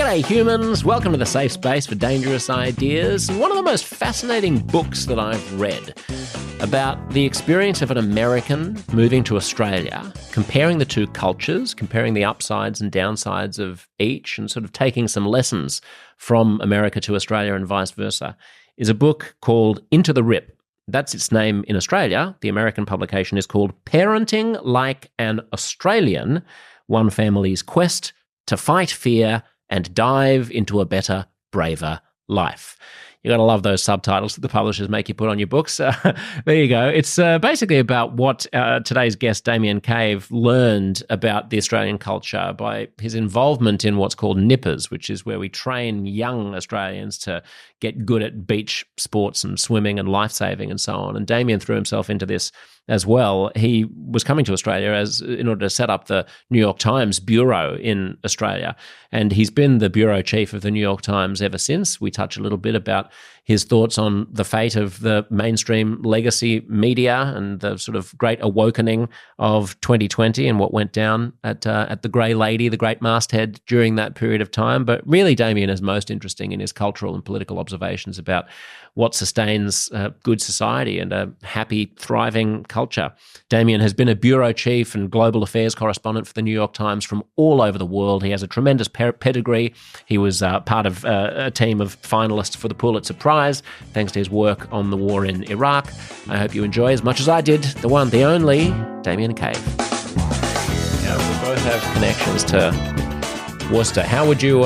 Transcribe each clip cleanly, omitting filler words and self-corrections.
G'day humans, welcome to the safe space for dangerous ideas. And one of the most fascinating books that I've read about the experience of an American moving to Australia, comparing the two cultures, comparing the upsides and downsides of each, and sort of taking some lessons from America to Australia and vice versa, is a book called Into the Rip. That's its name in Australia. The American publication is called Parenting Like an Australian, One Family's Quest to Fight Fear and Dive into a Better, Braver Life. You got to love those subtitles that the publishers make you put on your books. There you go. It's basically about what today's guest, Damien Cave, learned about the Australian culture by his involvement in what's called nippers, which is where we train young Australians to get good at beach sports and swimming and life-saving and so on. And Damien threw himself into this as well. He was coming to Australia in order to set up the New York Times bureau in Australia. And he's been the bureau chief of the New York Times ever since. We touch a little bit about his thoughts on the fate of the mainstream legacy media and the sort of great awakening of 2020 and what went down at the Grey Lady, the great masthead during that period of time. But really, Damien is most interesting in his cultural and political observations about what sustains good society and a happy, thriving culture. Damien has been a bureau chief and global affairs correspondent for the New York Times from all over the world. He has a tremendous pedigree. He was part of a team of finalists for the Pulitzer Prize, thanks to his work on the war in Iraq. I hope you enjoy, as much as I did, the one, the only, Damien Cave. Now, we both have connections to Worcester. How would you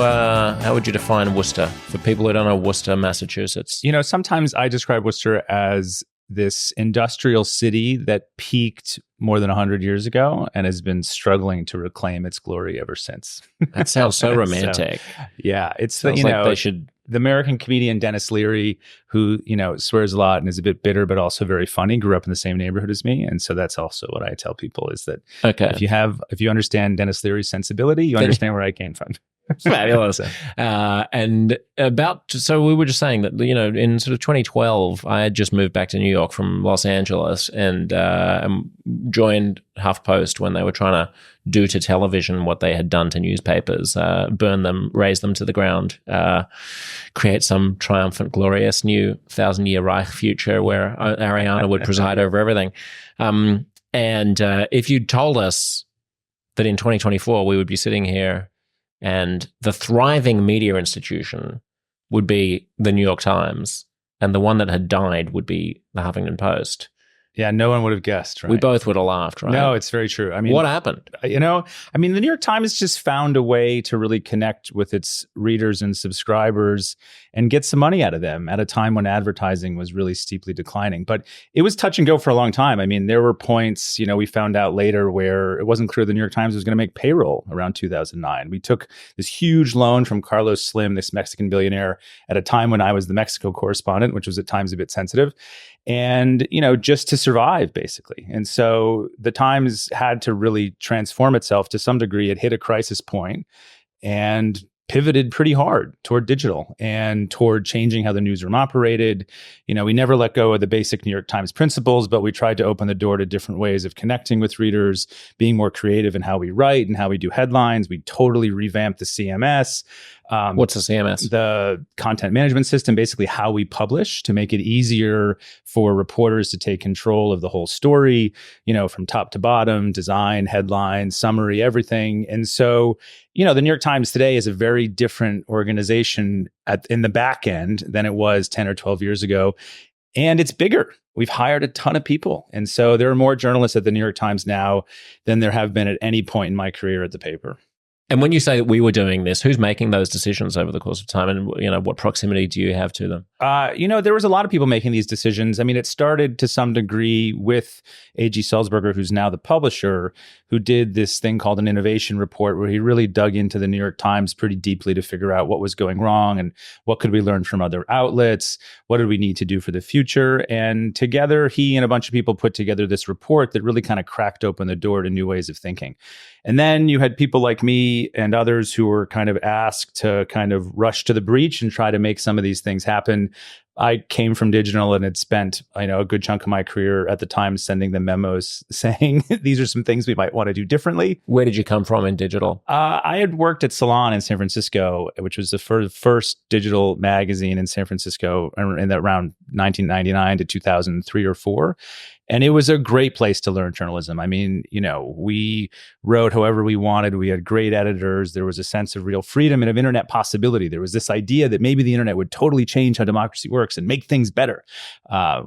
define Worcester for people who don't know Worcester, Massachusetts? You know, sometimes I describe Worcester as this industrial city that peaked more than 100 years ago and has been struggling to reclaim its glory ever since. That sounds so romantic. Yeah, it's they should. The American comedian Dennis Leary, who, swears a lot and is a bit bitter, but also very funny, grew up in the same neighborhood as me. And so that's also what I tell people is that if you understand Dennis Leary's sensibility, you understand where I came from. Fabulous. So we were just saying that, in sort of 2012, I had just moved back to New York from Los Angeles and joined HuffPost when they were trying to do to television what they had done to newspapers, burn them, raze them to the ground, create some triumphant, glorious new 1,000-year Reich future where Ariana would preside over everything. And if you'd told us that in 2024 we would be sitting here and the thriving media institution would be the New York Times and the one that had died would be the Huffington Post. Yeah, no one would have guessed, right? We both would have laughed, right? No, it's very true. I mean, what happened? The New York Times just found a way to really connect with its readers and subscribers and get some money out of them at a time when advertising was really steeply declining. But it was touch and go for a long time. I mean, there were points, we found out later where it wasn't clear the New York Times was going to make payroll around 2009. We took this huge loan from Carlos Slim, this Mexican billionaire, at a time when I was the Mexico correspondent, which was at times a bit sensitive. And, just to survive, basically. And so the Times had to really transform itself to some degree. It hit a crisis point and pivoted pretty hard toward digital and toward changing how the newsroom operated. We never let go of the basic New York Times principles, but we tried to open the door to different ways of connecting with readers, being more creative in how we write and how we do headlines. We totally revamped the CMS. What's the CMS? The content management system, basically how we publish to make it easier for reporters to take control of the whole story, from top to bottom, design, headline, summary, everything. And so, the New York Times today is a very different organization in the back end than it was 10 or 12 years ago. And it's bigger. We've hired a ton of people. And so there are more journalists at the New York Times now than there have been at any point in my career at the paper. And when you say that we were doing this, who's making those decisions over the course of time? And, what proximity do you have to them? There was a lot of people making these decisions. I mean, it started to some degree with A.G. Sulzberger, who's now the publisher, who did this thing called an innovation report, where he really dug into the New York Times pretty deeply to figure out what was going wrong and what could we learn from other outlets, what did we need to do for the future. And together, he and a bunch of people put together this report that really kind of cracked open the door to new ways of thinking. And then you had people like me and others who were kind of asked to kind of rush to the breach and try to make some of these things happen. I came from digital and had spent, a good chunk of my career at the time sending them memos saying, these are some things we might want to do differently. Where did you come from in digital? I had worked at Salon in San Francisco, which was the first digital magazine in San Francisco in around 1999 to 2003 or 4. And it was a great place to learn journalism. I mean, we wrote however we wanted. We had great editors. There was a sense of real freedom and of internet possibility. There was this idea that maybe the internet would totally change how democracy works and make things better.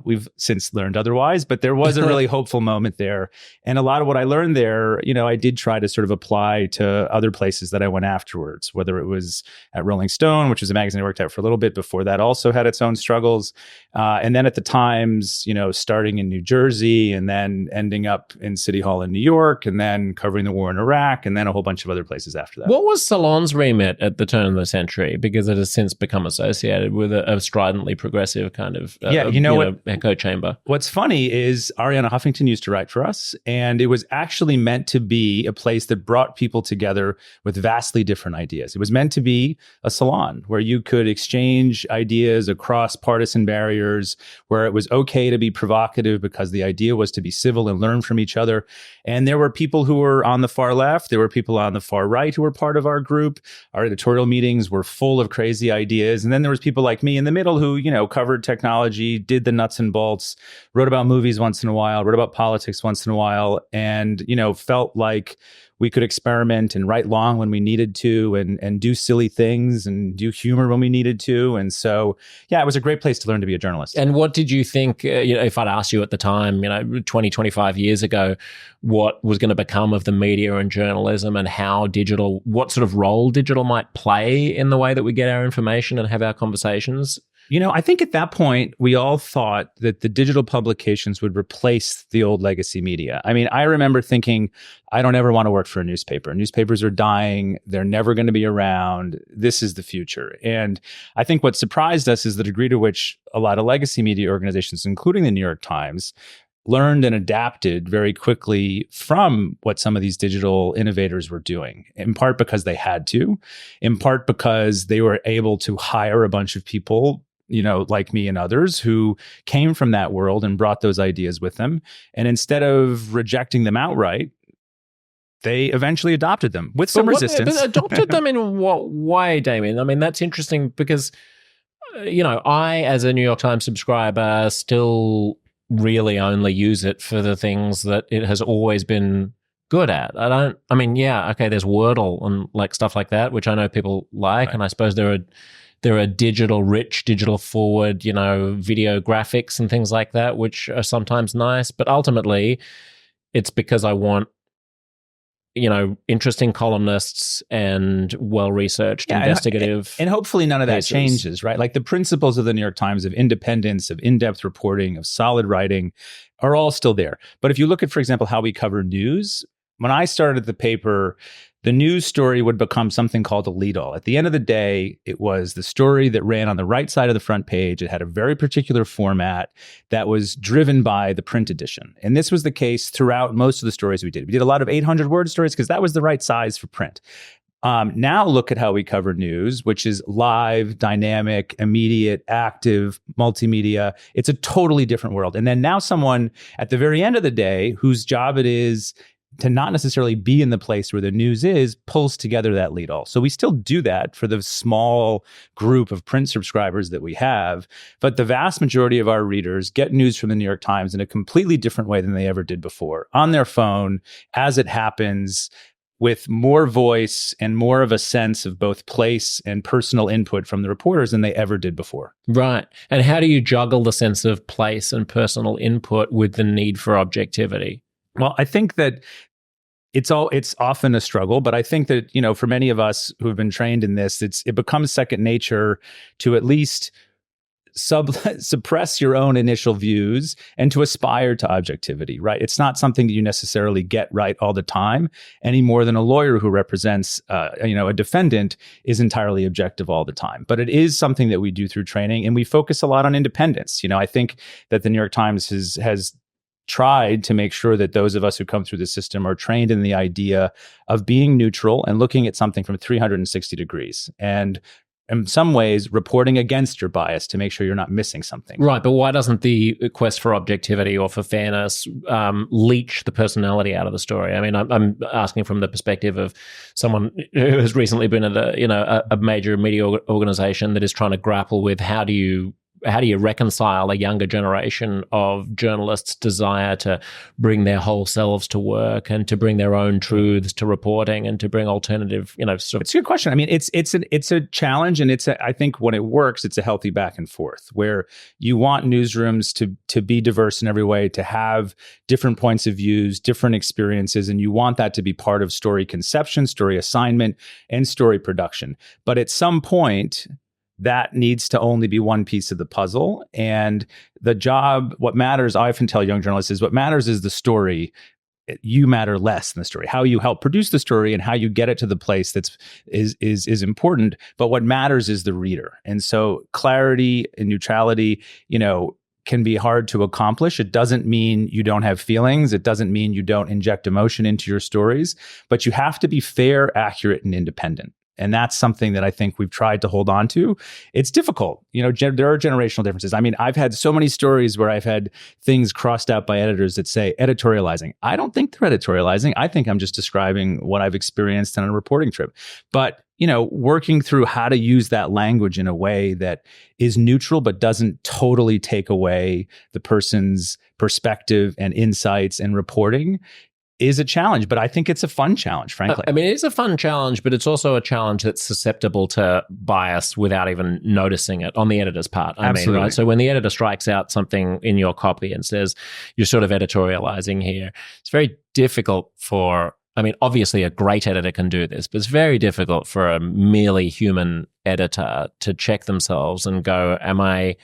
We've since learned otherwise, but there was a really hopeful moment there. And a lot of what I learned there, I did try to sort of apply to other places that I went afterwards, whether it was at Rolling Stone, which was a magazine I worked at for a little bit before that, also had its own struggles. And then at the Times, starting in New Jersey, and then ending up in City Hall in New York, and then covering the war in Iraq, and then a whole bunch of other places after that. What was Salon's remit at the turn of the century? Because it has since become associated with a stridently progressive kind of echo chamber. What's funny is Arianna Huffington used to write for us, and it was actually meant to be a place that brought people together with vastly different ideas. It was meant to be a salon where you could exchange ideas across partisan barriers, where it was okay to be provocative because the idea was to be civil and learn from each other. And there were people who were on the far left. There were people on the far right who were part of our group. Our editorial meetings were full of crazy ideas. And then there was people like me in the middle who, covered technology, did the nuts and bolts, wrote about movies once in a while, wrote about politics once in a while, and, felt like we could experiment and write long when we needed to, and do silly things and do humor when we needed to. And so, it was a great place to learn to be a journalist. And what did you think, if I'd asked you at the time, 20, 25 years ago, what was going to become of the media and journalism, and what sort of role digital might play in the way that we get our information and have our conversations? I think at that point, we all thought that the digital publications would replace the old legacy media. I mean, I remember thinking, I don't ever want to work for a newspaper. Newspapers are dying. They're never going to be around. This is the future. And I think what surprised us is the degree to which a lot of legacy media organizations, including the New York Times, learned and adapted very quickly from what some of these digital innovators were doing, in part because they had to, in part because they were able to hire a bunch of people like me and others who came from that world and brought those ideas with them. And instead of rejecting them outright, they eventually adopted them with some resistance. But adopted them in what way, Damien? I mean, that's interesting because, I, as a New York Times subscriber, still really only use it for the things that it has always been good at. there's Wordle and like stuff like that, which I know people like. Right. And I suppose there are digital rich, digital forward, video graphics and things like that, which are sometimes nice. But ultimately, it's because I want, interesting columnists and well-researched investigative. And hopefully none of that pieces. Changes, right? Like the principles of the New York Times of independence, of in-depth reporting, of solid writing are all still there. But if you look at, for example, how we cover news, when I started the paper, the news story would become something called a lead-all. At the end of the day, it was the story that ran on the right side of the front page. It had a very particular format that was driven by the print edition. And this was the case throughout most of the stories we did. We did a lot of 800-word stories because that was the right size for print. Now look at how we cover news, which is live, dynamic, immediate, active, multimedia. It's a totally different world. And then now someone at the very end of the day, whose job it is to not necessarily be in the place where the news is, pulls together that lead all. So we still do that for the small group of print subscribers that we have, but the vast majority of our readers get news from the New York Times in a completely different way than they ever did before, on their phone, as it happens, with more voice and more of a sense of both place and personal input from the reporters than they ever did before. Right. And how do you juggle the sense of place and personal input with the need for objectivity? Well, I think that it's often a struggle, but I think that, for many of us who have been trained in this, it becomes second nature to at least suppress your own initial views and to aspire to objectivity, right? It's not something that you necessarily get right all the time, any more than a lawyer who represents, a defendant is entirely objective all the time. But it is something that we do through training, and we focus a lot on independence. I think that the New York Times has tried to make sure that those of us who come through the system are trained in the idea of being neutral and looking at something from 360 degrees. And in some ways reporting against your bias to make sure you're not missing something. Right, but why doesn't the quest for objectivity or for fairness leach the personality out of the story? I mean, I'm asking from the perspective of someone who has recently been at a major media organization that is trying to grapple with how do you reconcile a younger generation of journalists' desire to bring their whole selves to work and to bring their own truths to reporting and to bring alternative, It's a good question. I mean, it's a challenge, and I think when it works, it's a healthy back and forth where you want newsrooms to be diverse in every way, to have different points of views, different experiences, and you want that to be part of story conception, story assignment, and story production. But at some point, that needs to only be one piece of the puzzle. And the job, what matters, I often tell young journalists, is what matters is the story. You matter less than the story. How you help produce the story and how you get it to the place is important. But what matters is the reader. And so clarity and neutrality, can be hard to accomplish. It doesn't mean you don't have feelings. It doesn't mean you don't inject emotion into your stories, but you have to be fair, accurate, and independent. And that's something that I think we've tried to hold on to. It's difficult. There are generational differences. I mean, I've had so many stories where I've had things crossed out by editors that say editorializing. I don't think they're editorializing. I think I'm just describing what I've experienced on a reporting trip. But, working through how to use that language in a way that is neutral, but doesn't totally take away the person's perspective and insights and reporting is a challenge, but I think it's a fun challenge, frankly. I mean, it is a fun challenge, but it's also a challenge that's susceptible to bias without even noticing it on the editor's part. Absolutely. Right? So when the editor strikes out something in your copy and says, you're sort of editorializing here, it's very difficult obviously a great editor can do this, but it's very difficult for a merely human editor to check themselves and go, am I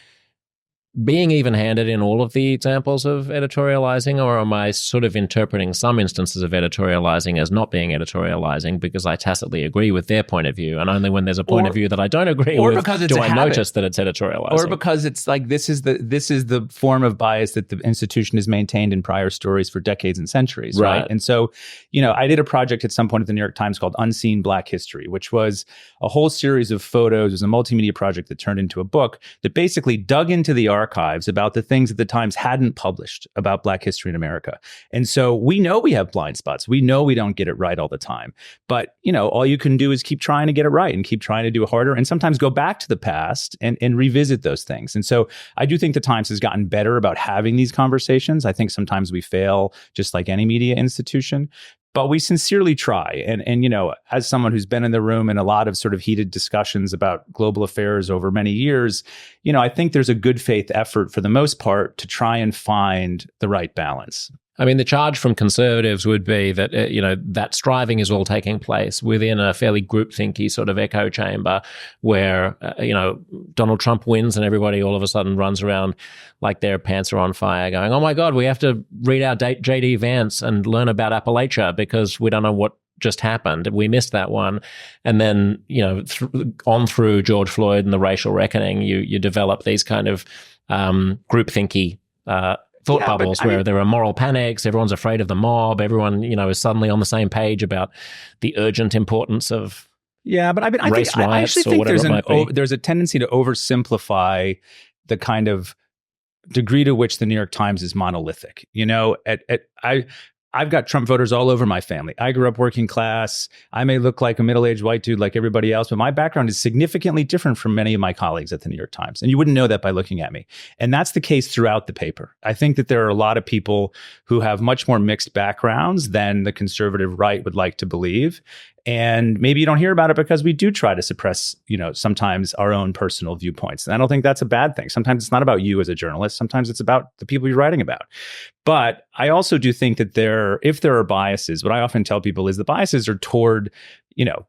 being even-handed in all of the examples of editorializing, or am I sort of interpreting some instances of editorializing as not being editorializing because I tacitly agree with their point of view, and only when there's a point of view that I don't agree with do I notice that it's editorializing? Or because it's like this is the form of bias that the institution has maintained in prior stories for decades and centuries, right? And so, I did a project at some point at the New York Times called Unseen Black History, which was a whole series of photos. It was a multimedia project that turned into a book that basically dug into the archives about the things that the Times hadn't published about Black history in America. And so we know we have blind spots. We know we don't get it right all the time. But, all you can do is keep trying to get it right and keep trying to do it harder, and sometimes go back to the past and revisit those things. And so I do think the Times has gotten better about having these conversations. I think sometimes we fail, just like any media institution. But we sincerely try. And as someone who's been in the room in a lot of sort of heated discussions about global affairs over many years, I think there's a good faith effort for the most part to try and find the right balance. I mean, the charge from conservatives would be that, that striving is all taking place within a fairly groupthinky sort of echo chamber where, Donald Trump wins and everybody all of a sudden runs around like their pants are on fire going, oh my God, we have to read our J.D. Vance and learn about Appalachia because we don't know what just happened. We missed that one. And then, on through George Floyd and the racial reckoning, you develop these kind of groupthinky thought bubbles where there are moral panics, everyone's afraid of the mob, everyone, is suddenly on the same page about the urgent importance of race riots or whatever it might be. There's a tendency to oversimplify the kind of degree to which the New York Times is monolithic. I've got Trump voters all over my family. I grew up working class. I may look like a middle-aged white dude like everybody else, but my background is significantly different from many of my colleagues at the New York Times. And you wouldn't know that by looking at me. And that's the case throughout the paper. I think that there are a lot of people who have much more mixed backgrounds than the conservative right would like to believe. And maybe you don't hear about it because we do try to suppress, sometimes our own personal viewpoints. And I don't think that's a bad thing. Sometimes it's not about you as a journalist. Sometimes it's about the people you're writing about. But I also do think that if there are biases, what I often tell people is the biases are toward,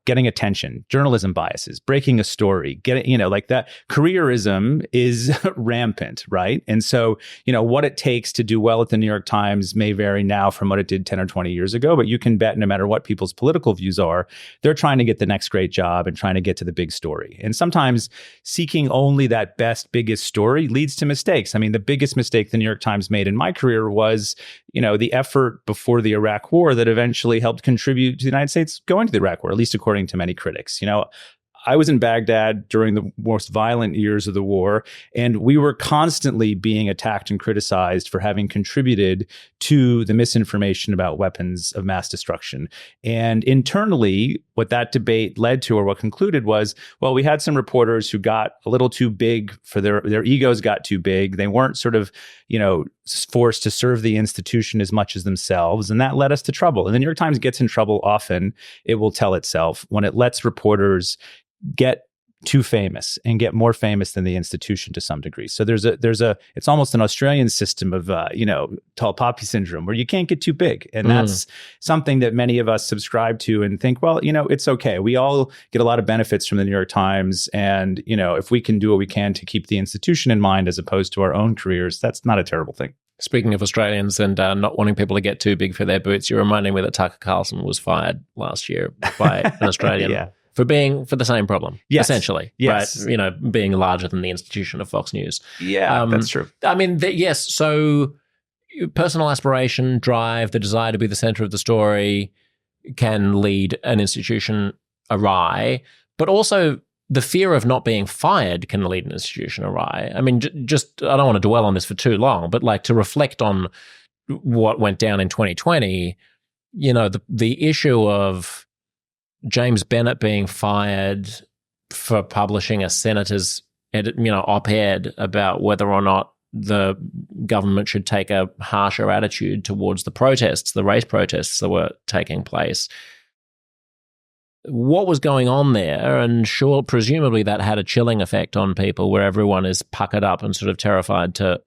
getting attention, journalism biases, breaking a story, like that. Careerism is rampant, right? And so, what it takes to do well at the New York Times may vary now from what it did 10 or 20 years ago, but you can bet no matter what people's political views are, they're trying to get the next great job and trying to get to the big story. And sometimes seeking only that best, biggest story leads to mistakes. I mean, the biggest mistake the New York Times made in my career was, the effort before the Iraq War that eventually helped contribute to the United States going to the Iraq War, at least according to many critics. I was in Baghdad during the most violent years of the war, and we were constantly being attacked and criticized for having contributed to the misinformation about weapons of mass destruction. And internally, what that debate led to, or what concluded, was, well, we had some reporters who got a little too big for their egos got too big. They weren't sort of, forced to serve the institution as much as themselves. And that led us to trouble. And the New York Times gets in trouble often. It will tell itself when it lets reporters get too famous and get more famous than the institution to some degree. So it's almost an Australian system of, tall poppy syndrome, where you can't get too big. And that's something that many of us subscribe to and think, well, it's okay. We all get a lot of benefits from the New York Times. And, if we can do what we can to keep the institution in mind as opposed to our own careers, that's not a terrible thing. Speaking of Australians and not wanting people to get too big for their boots, you're reminding me that Tucker Carlson was fired last year by an Australian. Yeah. For the same problem, yes. Essentially, yes. Right? Being larger than the institution of Fox News. Yeah, that's true. I mean, yes. So, personal aspiration, drive, the desire to be the center of the story can lead an institution awry, but also the fear of not being fired can lead an institution awry. I mean, I don't want to dwell on this for too long, but to reflect on what went down in 2020, the issue of James Bennett being fired for publishing a senator's op-ed about whether or not the government should take a harsher attitude towards the race protests that were taking place. What was going on there? And sure, presumably that had a chilling effect on people, where everyone is puckered up and sort of terrified to...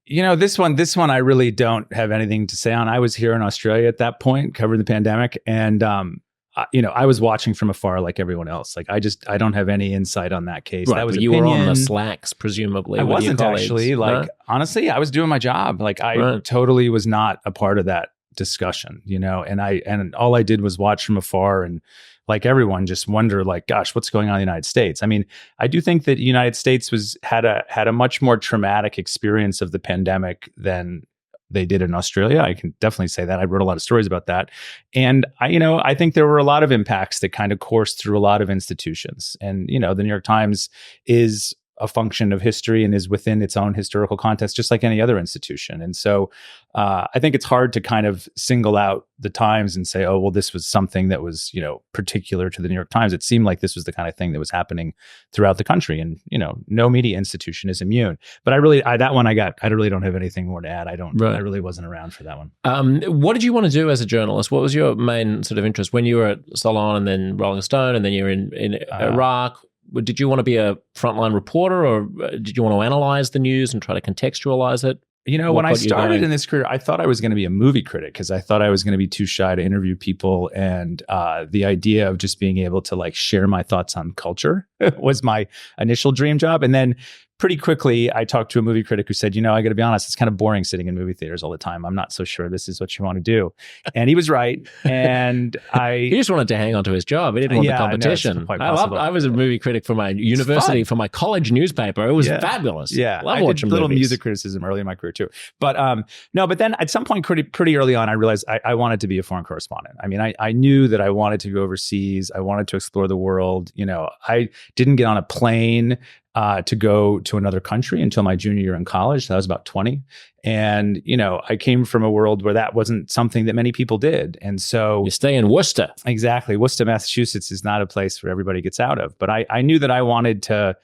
This one I really don't have anything to say on. I was here in Australia at that point, covering the pandemic, and I was watching from afar like everyone else. Like I don't have any insight on that case. Right, that was but you were on the Slacks, presumably. I with wasn't your colleagues. Actually. No? Honestly, I was doing my job. I totally was not a part of that discussion. And all I did was watch from afar and, like everyone, just wonder, gosh, what's going on in the United States? I mean, I do think that the United States had a much more traumatic experience of the pandemic than they did in Australia. I can definitely say that. I wrote a lot of stories about that. And I think there were a lot of impacts that kind of coursed through a lot of institutions. And, the New York Times is a function of history and is within its own historical context, just like any other institution. And so I think it's hard to kind of single out the Times and say, oh, well, this was something that was, particular to the New York Times. It seemed like this was the kind of thing that was happening throughout the country. And, no media institution is immune. But I really don't have anything more to add. I really wasn't around for that one. What did you want to do as a journalist? What was your main sort of interest when you were at Salon and then Rolling Stone and then you were in Iraq? Did you want to be a frontline reporter, or did you want to analyze the news and try to contextualize it? When I started in this career, I thought I was going to be a movie critic because I thought I was going to be too shy to interview people. And the idea of just being able to share my thoughts on culture was my initial dream job. And then pretty quickly, I talked to a movie critic who said, I got to be honest, it's kind of boring sitting in movie theaters all the time. I'm not so sure this is what you want to do. And he was right. And he just wanted to hang on to his job. He didn't want the competition. No, I was a movie critic for my university, for my college newspaper. It was fabulous. Yeah. Love watching little movies. Music criticism early in my career too. But but then at some point pretty early on, I realized I wanted to be a foreign correspondent. I mean, I knew that I wanted to go overseas. I wanted to explore the world. I didn't get on a plane to go to another country until my junior year in college. So I was about 20. And, I came from a world where that wasn't something that many people did. And so... You stay in Worcester. Exactly. Worcester, Massachusetts is not a place where everybody gets out of. But I knew that I wanted to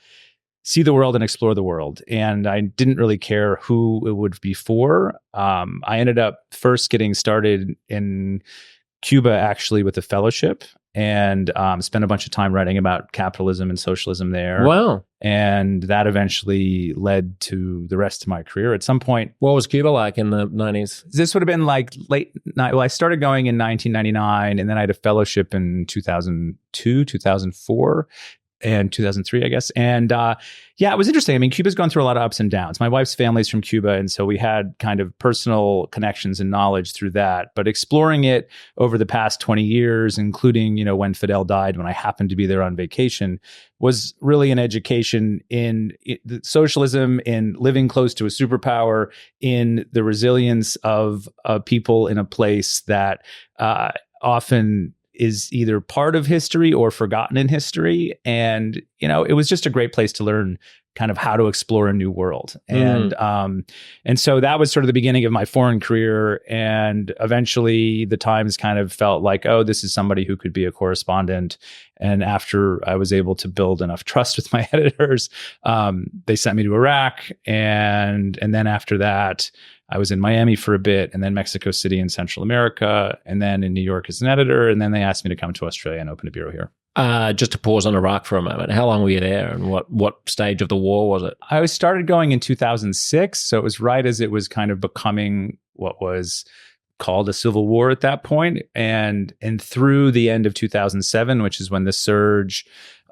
see the world and explore the world. And I didn't really care who it would be for. I ended up first getting started in Cuba, actually, with a fellowship, and spent a bunch of time writing about capitalism and socialism there. Wow. And that eventually led to the rest of my career. At some point... What was Cuba like in the 90s? This would have been late... Well, I started going in 1999, and then I had a fellowship in 2002, 2004. And 2003, I guess. And it was interesting. I mean, Cuba's gone through a lot of ups and downs. My wife's family's from Cuba, and so we had kind of personal connections and knowledge through that. But exploring it over the past 20 years, including, when Fidel died, when I happened to be there on vacation, was really an education in socialism, in living close to a superpower, in the resilience of people in a place that often is either part of history or forgotten in history. And, it was just a great place to learn kind of how to explore a new world. And so that was sort of the beginning of my foreign career. And eventually the Times kind of felt like, oh, this is somebody who could be a correspondent. And after I was able to build enough trust with my editors, they sent me to Iraq. And then after that, I was in Miami for a bit, and then Mexico City in Central America, and then in New York as an editor. And then they asked me to come to Australia and open a bureau here. Just to pause on Iraq for a moment, how long were you there, and what stage of the war was it? I started going in 2006, so it was right as it was kind of becoming what was called a civil war at that point, and through the end of 2007, which is when the surge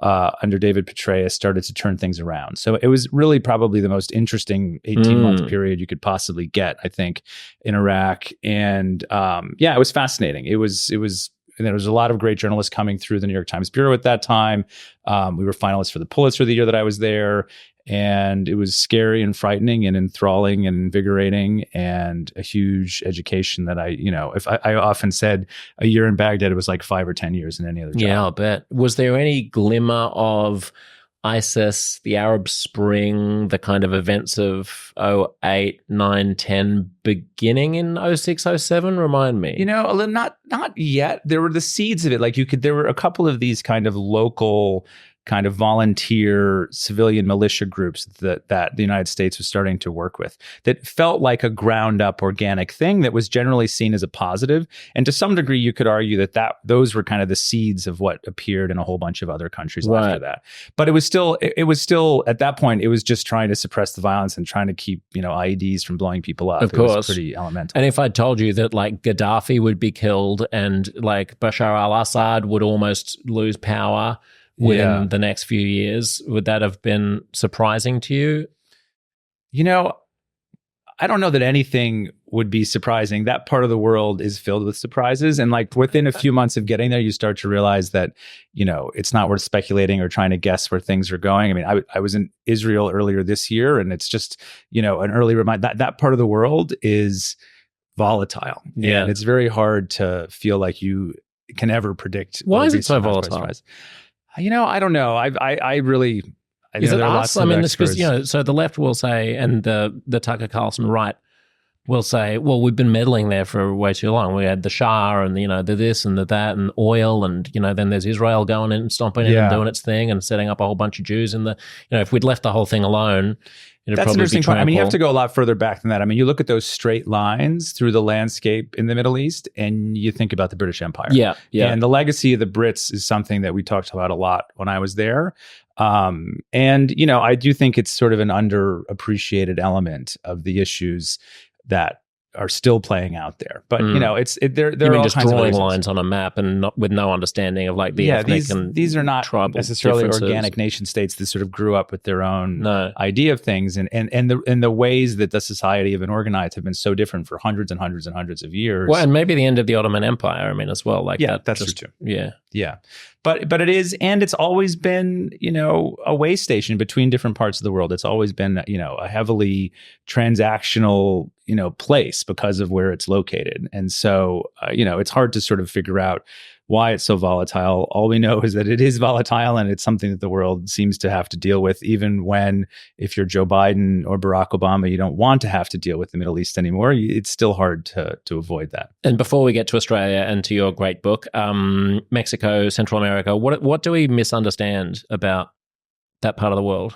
under David Petraeus started to turn things around. So it was really probably the most interesting 18-month period you could possibly get, I think, in Iraq. And it was fascinating. It was. And there was a lot of great journalists coming through the New York Times Bureau at that time. We were finalists for the Pulitzer the year that I was there. And it was scary and frightening and enthralling and invigorating, and a huge education that I often said a year in Baghdad, it was like 5 or 10 years in any other job. Yeah, I'll bet. Was there any glimmer of ISIS, the Arab Spring, the kind of events of 08, 9, 10 beginning in 06, 07? Remind me. Not yet. There were the seeds of it. Like there were a couple of these kind of local kind of volunteer civilian militia groups that the United States was starting to work with that felt like a ground up organic thing that was generally seen as a positive. And to some degree, you could argue that those were kind of the seeds of what appeared in a whole bunch of other countries after that. But it was still at that point, it was just trying to suppress the violence and trying to keep, IEDs from blowing people up. Of course. It was pretty elemental. And if I told you that like Gaddafi would be killed and like Bashar al-Assad would almost lose power within the next few years, would that have been surprising to you? I don't know that anything would be surprising. That part of the world is filled with surprises. And like within a few months of getting there, you start to realize that, it's not worth speculating or trying to guess where things are going. I mean, I was in Israel earlier this year, and it's just, an early reminder that part of the world is volatile. Yeah. And it's very hard to feel like you can ever predict. Why is it so volatile? I don't know. I really. Is it us? I mean, because so the left will say, and the Tucker Carlson right will say, well, we've been meddling there for way too long. We had the Shah and the this and the that and oil, and then there's Israel going in and stomping in and doing its thing and setting up a whole bunch of Jews in the. If we'd left the whole thing alone. That's an interesting point. I mean, you have to go a lot further back than that. I mean, you look at those straight lines through the landscape in the Middle East, and you think about the British Empire. Yeah. And the legacy of the Brits is something that we talked about a lot when I was there. And I do think it's sort of an underappreciated element of the issues that are still playing out there. But there are all just kinds drawing of lines on a map and with no understanding of like the ethnic and these are not tribal necessarily differences. Organic nation states that sort of grew up with their own idea of things, and the ways that the society have been organized have been so different for hundreds and hundreds and hundreds of years. Well, and maybe the end of the Ottoman Empire, I mean, as well. Like that's true too. Yeah. But it is, and it's always been, a way station between different parts of the world. It's always been, a heavily transactional, place because of where it's located. And so, it's hard to sort of figure out why it's so volatile. All we know is that it is volatile, and it's something that the world seems to have to deal with, even when, if you're Joe Biden or Barack Obama, you don't want to have to deal with the Middle East anymore. It's still hard to avoid that. And before we get to Australia and to your great book, Mexico, Central America, what do we misunderstand about that part of the world?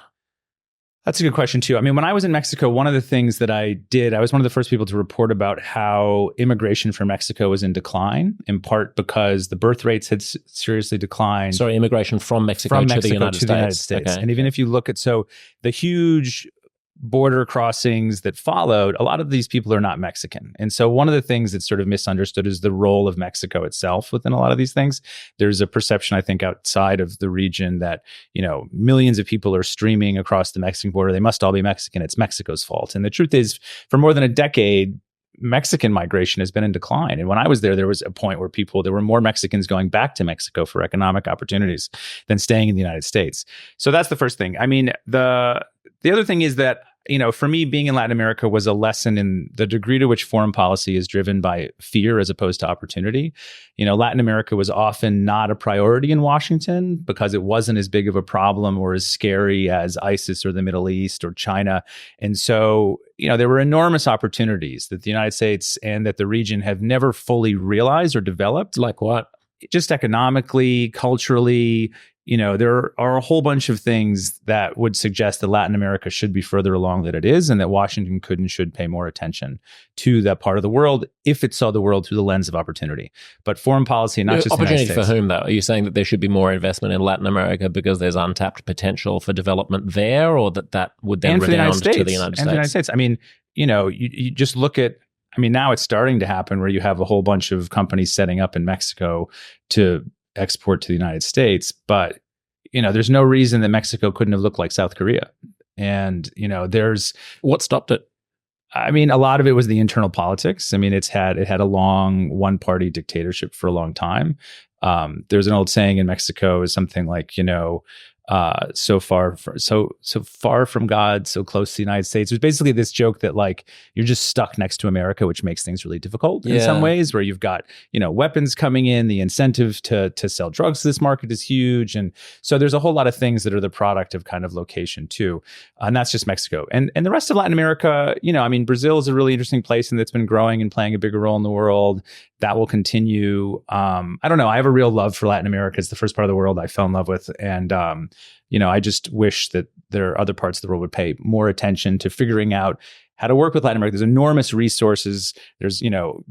That's a good question, too. I mean, when I was in Mexico, one of the things that I did, I was one of the first people to report about how immigration from Mexico was in decline, in part because the birth rates had seriously declined. Sorry, immigration from Mexico to the United States. Okay. And even if you look at, the huge border crossings that followed, a lot of these people are not Mexican. And so one of the things that's sort of misunderstood is the role of Mexico itself within a lot of these things. There's a perception, I think, outside of the region that, millions of people are streaming across the Mexican border. They must all be Mexican. It's Mexico's fault. And the truth is, for more than a decade, Mexican migration has been in decline. And when I was there was a point where there were more Mexicans going back to Mexico for economic opportunities than staying in the United States. So that's the first thing. I mean, the other thing is that for me, being in Latin America was a lesson in the degree to which foreign policy is driven by fear as opposed to opportunity. Latin America was often not a priority in Washington because it wasn't as big of a problem or as scary as ISIS or the Middle East or China. And so, there were enormous opportunities that the United States and that the region have never fully realized or developed. Like what? Just economically, culturally. There are a whole bunch of things that would suggest that Latin America should be further along than it is, and that Washington could and should pay more attention to that part of the world if it saw the world through the lens of opportunity. But foreign policy, not just opportunity for whom, though? Are you saying that there should be more investment in Latin America because there's untapped potential for development there, or that would then redound to the United States? And the United States. I mean, you just look at. Now it's starting to happen where you have a whole bunch of companies setting up in Mexico to export to the United States, but there's no reason that Mexico couldn't have looked like South Korea. And there's what stopped it. A lot of it was the internal politics. It had a long one-party dictatorship for a long time. There's an old saying in Mexico is something like so far from God, so close to the United States. There's basically this joke that you're just stuck next to America, which makes things really difficult in some ways, where you've got, weapons coming in, the incentive to sell drugs to this market is huge. And so there's a whole lot of things that are the product of kind of location too. And that's just Mexico. And the rest of Latin America, Brazil is a really interesting place and that's been growing and playing a bigger role in the world. That will continue. I don't know. I have a real love for Latin America. It's the first part of the world I fell in love with. And, I just wish that there are other parts of the world would pay more attention to figuring out how to work with Latin America. There's enormous resources. There's,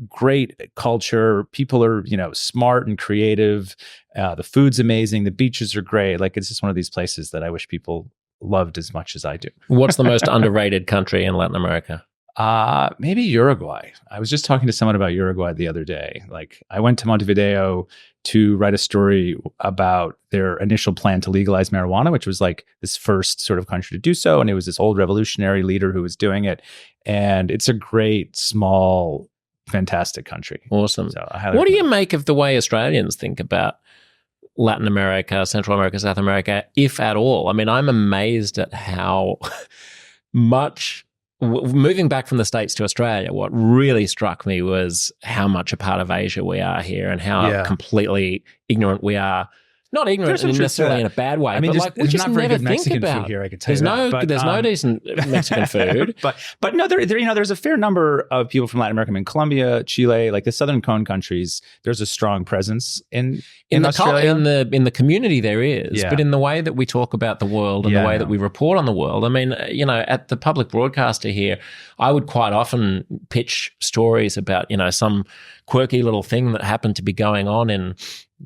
great culture. People are, smart and creative. The food's amazing. The beaches are great. It's just one of these places that I wish people loved as much as I do. What's the most underrated country in Latin America? Maybe Uruguay. I was just talking to someone about Uruguay the other day. I went to Montevideo to write a story about their initial plan to legalize marijuana, which was this first sort of country to do so. And it was this old revolutionary leader who was doing it. And it's a great, small, fantastic country. Awesome. So what do you make of the way Australians think about Latin America, Central America, South America, if at all? I'm amazed at how much... Moving back from the States to Australia, what really struck me was how much a part of Asia we are here and how completely ignorant we are. Not ignorant necessarily in a bad way, but we just never think about. Here, I can tell you there's no decent Mexican food. but no, there's a fair number of people from Latin America. Colombia, Chile, the Southern Cone countries. There's a strong presence in Australia. In the community there is, but in the way that we talk about the world and the way that we report on the world. At the public broadcaster here, I would quite often pitch stories about some quirky little thing that happened to be going on in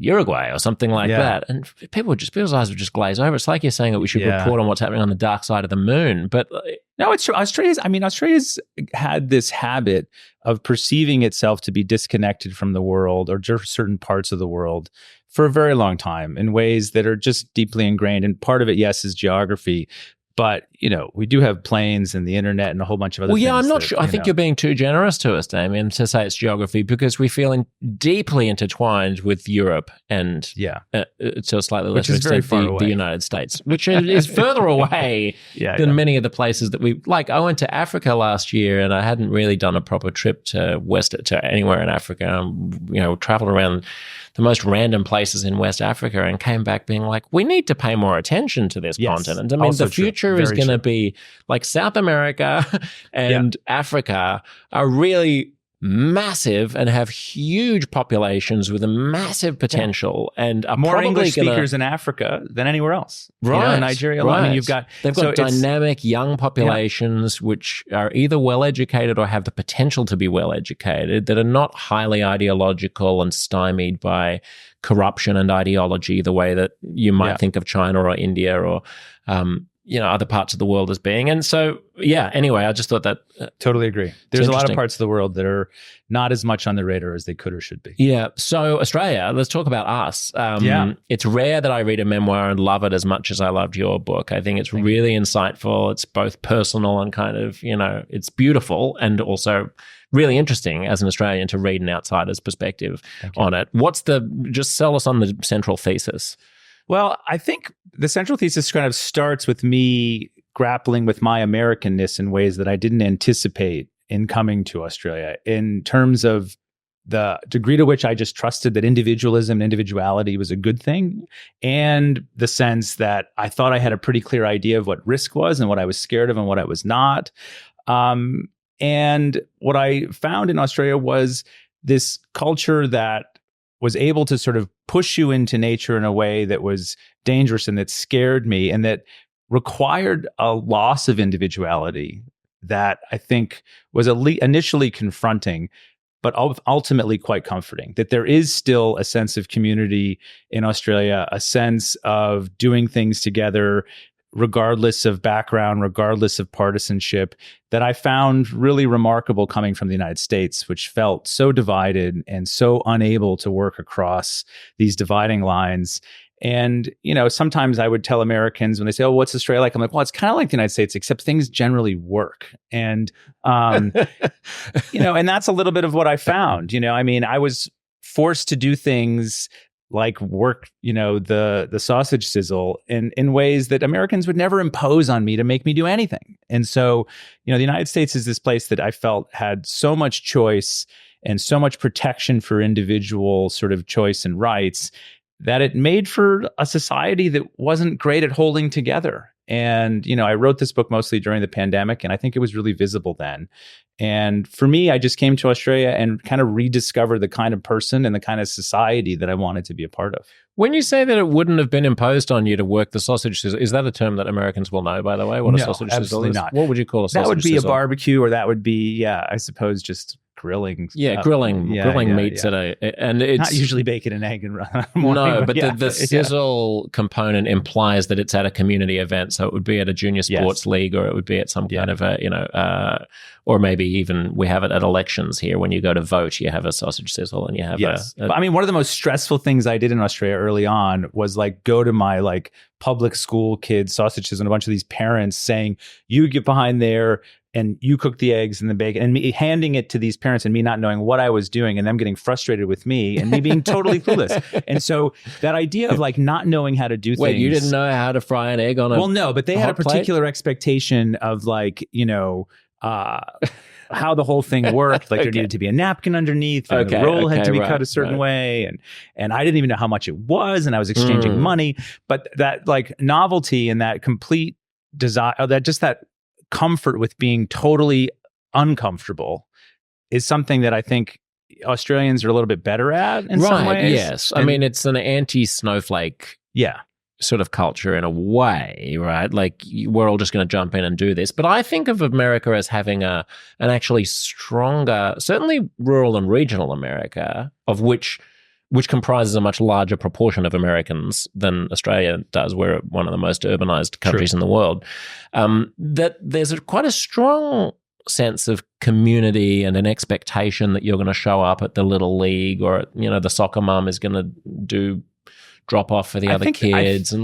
Uruguay or something like that. And people's eyes would just glaze over. It's like you're saying that we should report on what's happening on the dark side of the moon. But no, it's true. Australia's had this habit of perceiving itself to be disconnected from the world or just certain parts of the world for a very long time in ways that are just deeply ingrained. And part of it, yes, is geography. But, we do have planes and the internet and a whole bunch of other things. Well, yeah, I'm not sure. I think you're being too generous to us, Damien, to say it's geography, because we feel deeply intertwined with Europe and to a slightly lesser extent the United States, which is further away than many of the places that we like. I went to Africa last year and I hadn't really done a proper trip to anywhere in Africa. Traveled around the most random places in West Africa and came back being like, we need to pay more attention to this continent. The future is going to be South America and Africa are really massive and have huge populations with a massive potential and are more probably English speakers in Africa than anywhere else. Right. In Nigeria alone, they've got dynamic young populations which are either well educated or have the potential to be well educated, that are not highly ideological and stymied by corruption and ideology the way that you might think of China or India or other parts of the world as being. And so, anyway, I just thought that... totally agree. There's a lot of parts of the world that are not as much on the radar as they could or should be. Yeah. So Australia, let's talk about us. It's rare that I read a memoir and love it as much as I loved your book. I think it's really insightful. It's both personal and kind of, it's beautiful and also really interesting as an Australian to read an outsider's perspective on it. Just sell us on the central thesis. Well, I think the central thesis kind of starts with me grappling with my Americanness in ways that I didn't anticipate in coming to Australia, in terms of the degree to which I just trusted that individualism and individuality was a good thing, and the sense that I thought I had a pretty clear idea of what risk was and what I was scared of and what I was not. And what I found in Australia was this culture that was able to sort of push you into nature in a way that was dangerous and that scared me, and that required a loss of individuality that I think was initially confronting, but ultimately quite comforting. That there is still a sense of community in Australia, a sense of doing things together, regardless of background, regardless of partisanship, that I found really remarkable coming from the United States, which felt so divided and so unable to work across these dividing lines. And, sometimes I would tell Americans when they say, "Oh, what's Australia like?" I'm like, well, it's kind of like the United States, except things generally work. And, and that's a little bit of what I found. I was forced to do things like work, the sausage sizzle in ways that Americans would never impose on me to make me do anything. And so, the United States is this place that I felt had so much choice and so much protection for individual sort of choice and rights, that it made for a society that wasn't great at holding together. And, I wrote this book mostly during the pandemic, and I think it was really visible then. And for me, I just came to Australia and kind of rediscovered the kind of person and the kind of society that I wanted to be a part of. When you say that it wouldn't have been imposed on you to work the sausage sizzle, is that a term that Americans will know, by the way? What a sausage sizzle is? Not. What would you call a sausage sizzle? That would be a barbecue, or that would be, I suppose, just grilling. Grilling meats at and it's not usually bacon and egg and no, but the sizzle component implies that it's at a community event, so it would be at a junior sports league, or it would be at some kind of a or maybe even we have it at elections here. When you go to vote, you have a sausage sizzle, and you have one of the most stressful things I did in Australia early on was go to my public school kids sausage sizzle, and a bunch of these parents saying, "You get behind there and you cook the eggs and the bacon," and me handing it to these parents and me not knowing what I was doing, and them getting frustrated with me and me being totally clueless. And so that idea of not knowing how to do things. Wait, you didn't know how to fry an egg on a Well, no, but they had a particular expectation of how the whole thing worked. There needed to be a napkin underneath, and the roll had to be cut a certain way. And I didn't even know how much it was, and I was exchanging money. But that novelty and that complete desire, that comfort with being totally uncomfortable is something that I think Australians are a little bit better at in some ways. Yes. I mean, it's an anti-snowflake sort of culture in a way, right? We're all just going to jump in and do this. But I think of America as having an actually stronger, certainly rural and regional America, of which comprises a much larger proportion of Americans than Australia does. We're one of the most urbanized countries in the world. That there's quite a strong sense of community and an expectation that you're going to show up at the little league, or the soccer mom is going to do drop off for the other kids.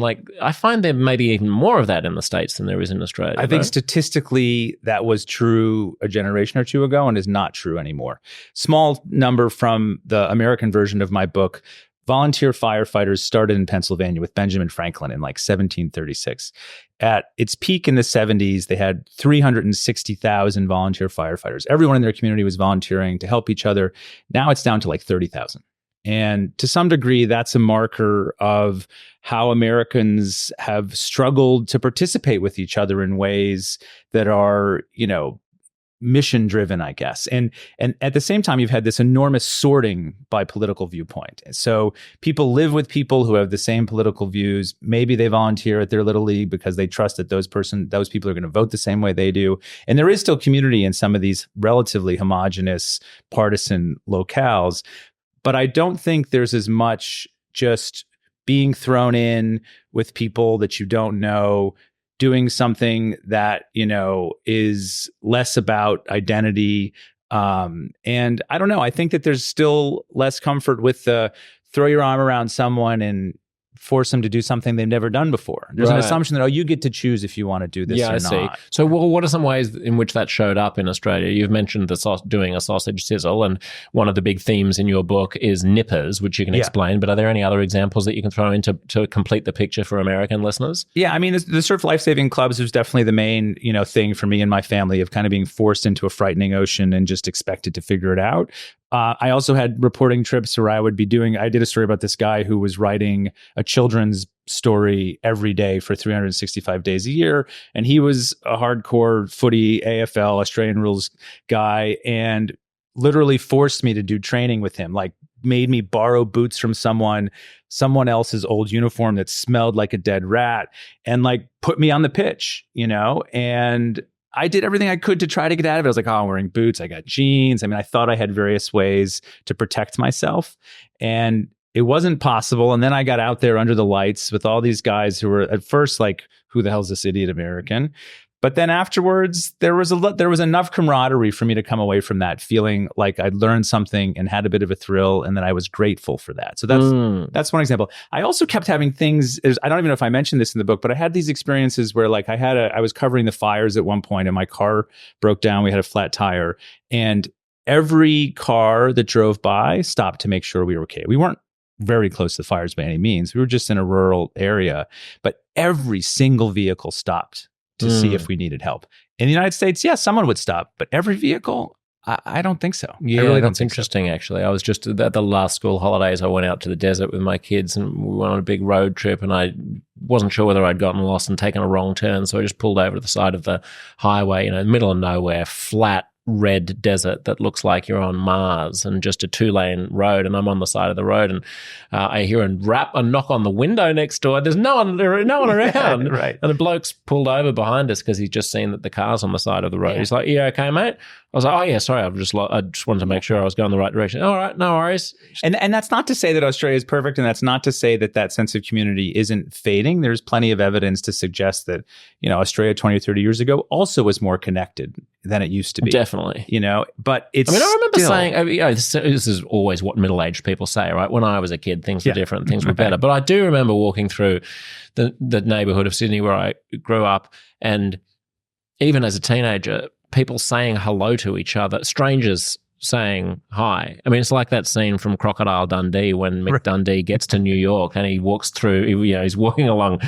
I find there may be even more of that in the States than there is in Australia. I think statistically that was true a generation or two ago and is not true anymore. Small number from the American version of my book. Volunteer firefighters started in Pennsylvania with Benjamin Franklin in 1736. At its peak in the 70s, they had 360,000 volunteer firefighters. Everyone in their community was volunteering to help each other. Now it's down to 30,000. And to some degree, that's a marker of how Americans have struggled to participate with each other in ways that are, mission driven, I guess. And at the same time, you've had this enormous sorting by political viewpoint. So people live with people who have the same political views. Maybe they volunteer at their little league because they trust that those people are going to vote the same way they do. And there is still community in some of these relatively homogenous partisan locales. But I don't think there's as much just being thrown in with people that you don't know, doing something that, is less about identity. And I don't know, I think that there's still less comfort with the throw your arm around someone and force them to do something they've never done before. There's an Right. assumption that, oh, you get to choose if you want to do this or I see. not. So, well, what are some ways in which that showed up in Australia? You've mentioned doing a sausage sizzle, and one of the big themes in your book is nippers, which you can explain. But are there any other examples that you can throw in to complete the picture for American listeners? Yeah, I mean, the surf life-saving clubs was definitely the main, thing for me and my family of kind of being forced into a frightening ocean and just expected to figure it out. I also had reporting trips where I did a story about this guy who was writing a children's story every day for 365 days a year. And he was a hardcore footy, AFL, Australian rules guy, and literally forced me to do training with him, like made me borrow boots from someone else's old uniform that smelled like a dead rat, and like put me on the pitch, and I did everything I could to try to get out of it. I was like, I'm wearing boots. I got jeans. I mean, I thought I had various ways to protect myself, and it wasn't possible. And then I got out there under the lights with all these guys who were at first like, who the hell's this idiot American? But then afterwards, there was enough camaraderie for me to come away from that feeling like I'd learned something and had a bit of a thrill, and then I was grateful for that. So that's one example. I also kept having things. I don't even know if I mentioned this in the book, but I had these experiences where like I was covering the fires at one point, and my car broke down. We had a flat tire, and every car that drove by stopped to make sure we were okay. We weren't very close to the fires by any means. We were just in a rural area, but every single vehicle stopped to see if we needed help. In the United States, someone would stop, but every vehicle, I don't think so. Yeah, I really that's interesting, actually. I was just at the last school holidays, I went out to the desert with my kids, and we went on a big road trip, and I wasn't sure whether I'd gotten lost and taken a wrong turn, so I just pulled over to the side of the highway, middle of nowhere, flat, red desert that looks like you're on Mars, and just a 2-lane road, and I'm on the side of the road, and I hear a knock on the window next door. There's no one around. Right. And the bloke's pulled over behind us because he's just seen that the car's on the side of the road. Yeah. He's like, "You okay, mate?" I was like, "Oh yeah, sorry, I just wanted to make sure I was going the right direction." "All right, no worries." And that's not to say that Australia is perfect, and that's not to say that sense of community isn't fading. There's plenty of evidence to suggest that, Australia 20 or 30 years ago also was more connected than it used to be. Definitely. But it's I remember saying, this is always what middle-aged people say, right? When I was a kid, things were different, things were better. But I do remember walking through the neighborhood of Sydney where I grew up, and even as a teenager, people saying hello to each other, strangers saying hi. I mean, it's like that scene from Crocodile Dundee when Mick Dundee gets to New York and he walks through, he's walking along,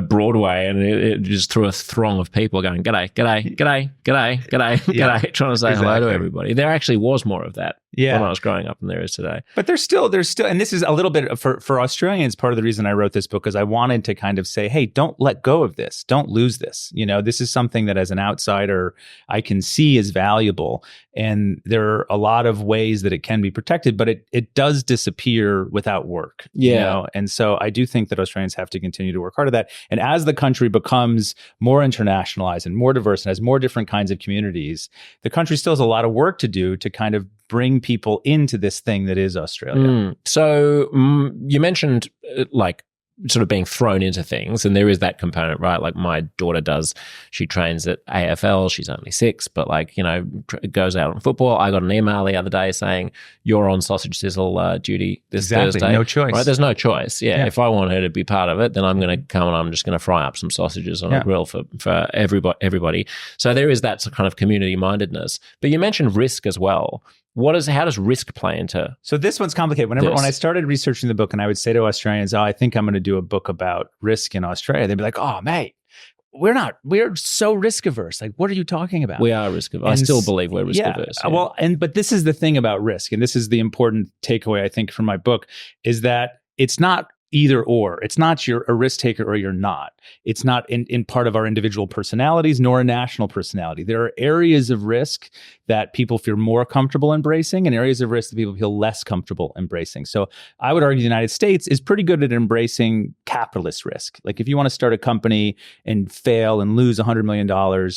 Broadway, and it just through a throng of people going, "G'day, g'day, g'day, g'day, g'day, g'day," trying to say hello to everybody. There actually was more of that when I was growing up than there is today. But there's still, and this is a little bit for Australians, part of the reason I wrote this book is I wanted to kind of say, hey, don't let go of this. Don't lose this. This is something that as an outsider, I can see is valuable. And there are a lot of ways that it can be protected, but it does disappear without work. And so I do think that Australians have to continue to work hard at that. And as the country becomes more internationalized and more diverse and has more different kinds of communities, the country still has a lot of work to do to kind of bring people into this thing that is Australia. So you mentioned sort of being thrown into things, and there is that component, right? Like my daughter she trains at AFL. She's only 6, but goes out on football. I got an email the other day saying, "You're on sausage sizzle duty this Thursday." No choice. Right? There's no choice. Yeah. If I want her to be part of it, then I'm going to come and I'm just going to fry up some sausages on a grill for everybody. So there is that kind of community mindedness. But you mentioned risk as well. How does risk play into? So this one's complicated. When I started researching the book, and I would say to Australians, "Oh, I think I'm going to do a book about risk in Australia," they'd be like, "Oh, mate, we're so risk averse. Like, what are you talking about?" We are risk averse. I still believe we're risk averse. Yeah. Well, but this is the thing about risk, and this is the important takeaway I think from my book, is that it's not either or. It's not you're a risk taker or you're not. It's not in part of our individual personalities nor a national personality. There are areas of risk that people feel more comfortable embracing and areas of risk that people feel less comfortable embracing. So I would argue the United States is pretty good at embracing capitalist risk. Like if you want to start a company and fail and lose $100 million,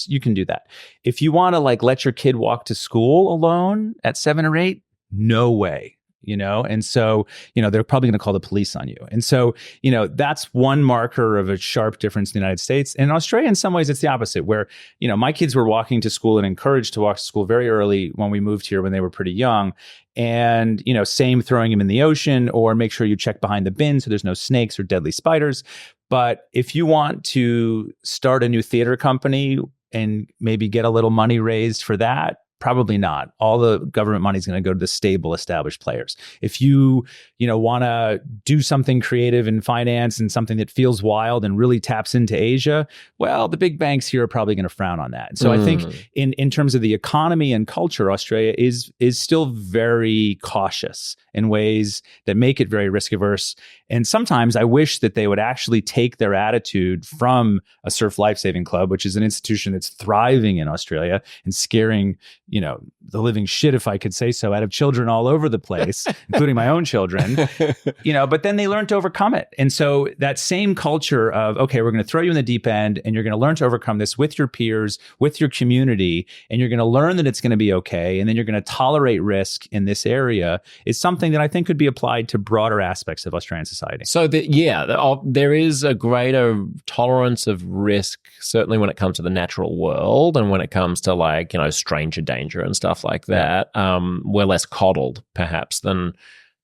you can do that. If you want to let your kid walk to school alone at 7 or 8, no way. And so, they're probably going to call the police on you. And so, that's one marker of a sharp difference in the United States. And in Australia, in some ways, it's the opposite, where, my kids were walking to school and encouraged to walk to school very early when we moved here when they were pretty young. And, same throwing them in the ocean, or make sure you check behind the bin so there's no snakes or deadly spiders. But if you want to start a new theater company and maybe get a little money raised for that, probably not. All the government money is going to go to the stable, established players. If you, want to do something creative in finance and something that feels wild and really taps into Asia, well, the big banks here are probably going to frown on that. And so I think in terms of the economy and culture, Australia is still very cautious in ways that make it very risk averse. And sometimes I wish that they would actually take their attitude from a Surf Lifesaving Club, which is an institution that's thriving in Australia and scaring, the living shit, if I could say so, out of children all over the place, including my own children, but then they learn to overcome it. And so that same culture of, okay, we're going to throw you in the deep end and you're going to learn to overcome this with your peers, with your community, and you're going to learn that it's going to be okay. And then you're going to tolerate risk in this area is something that I think could be applied to broader aspects of Australian society. So there is a greater tolerance of risk, certainly when it comes to the natural world and when it comes to stranger danger and stuff like that. We're less coddled perhaps than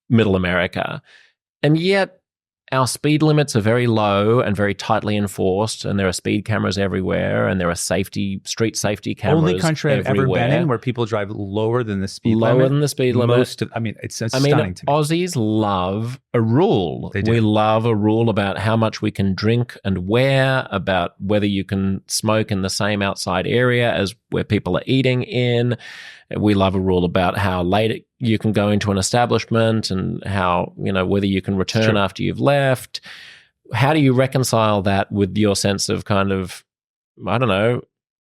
Middle America. And yet our speed limits are very low and very tightly enforced, and there are speed cameras everywhere, and there are street safety cameras Only country I've ever been in where people drive lower than the speed limit. Lower than the speed limit. It's stunning to me. Aussies love a rule. They do. We love a rule about how much we can drink and where, about whether you can smoke in the same outside area as where people are eating in. We love a rule about how late you can go into an establishment and how, whether you can return after you've left. How do you reconcile that with your sense of kind of,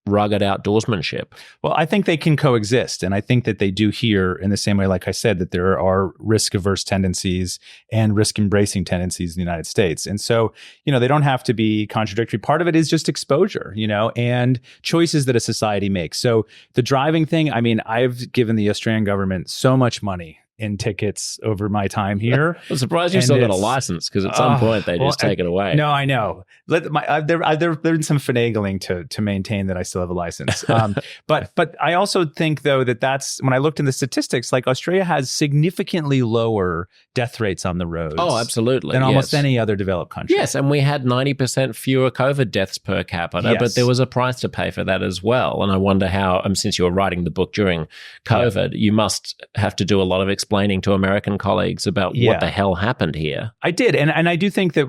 rugged outdoorsmanship? Well, I think they can coexist. And I think that they do here in the same way, like I said, that there are risk-averse tendencies and risk-embracing tendencies in the United States. And so, they don't have to be contradictory. Part of it is just exposure, and choices that a society makes. So the driving thing, I've given the Australian government so much money in tickets over my time here. I'm surprised you still got a license, because at some point they just take it away. No, I know. There's been some finagling to maintain that I still have a license. But I also think, though, that's when I looked in the statistics, Australia has significantly lower death rates on the roads. Oh, absolutely. Than almost any other developed country. Yes, and we had 90% fewer COVID deaths per capita, but there was a price to pay for that as well. And I wonder how, since you were writing the book during COVID, you must have to do a lot of explaining to American colleagues about what the hell happened here. I did. And I do think that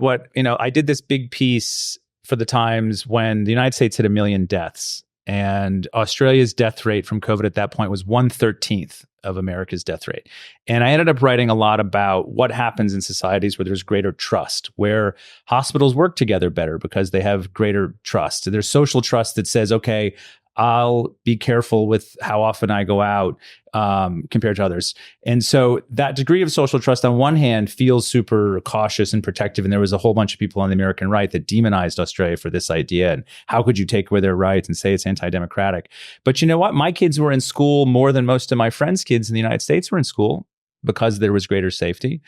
I did this big piece for the Times when the United States hit 1 million deaths, and Australia's death rate from COVID at that point was 1/13 of America's death rate. And I ended up writing a lot about what happens in societies where there's greater trust, where hospitals work together better because they have greater trust. There's social trust that says, okay, I'll be careful with how often I go out compared to others. And so that degree of social trust on one hand feels super cautious and protective. And there was a whole bunch of people on the American right that demonized Australia for this idea. And how could you take away their rights and say it's anti-democratic? But you know what? My kids were in school more than most of my friends' kids in the United States were in school because there was greater safety,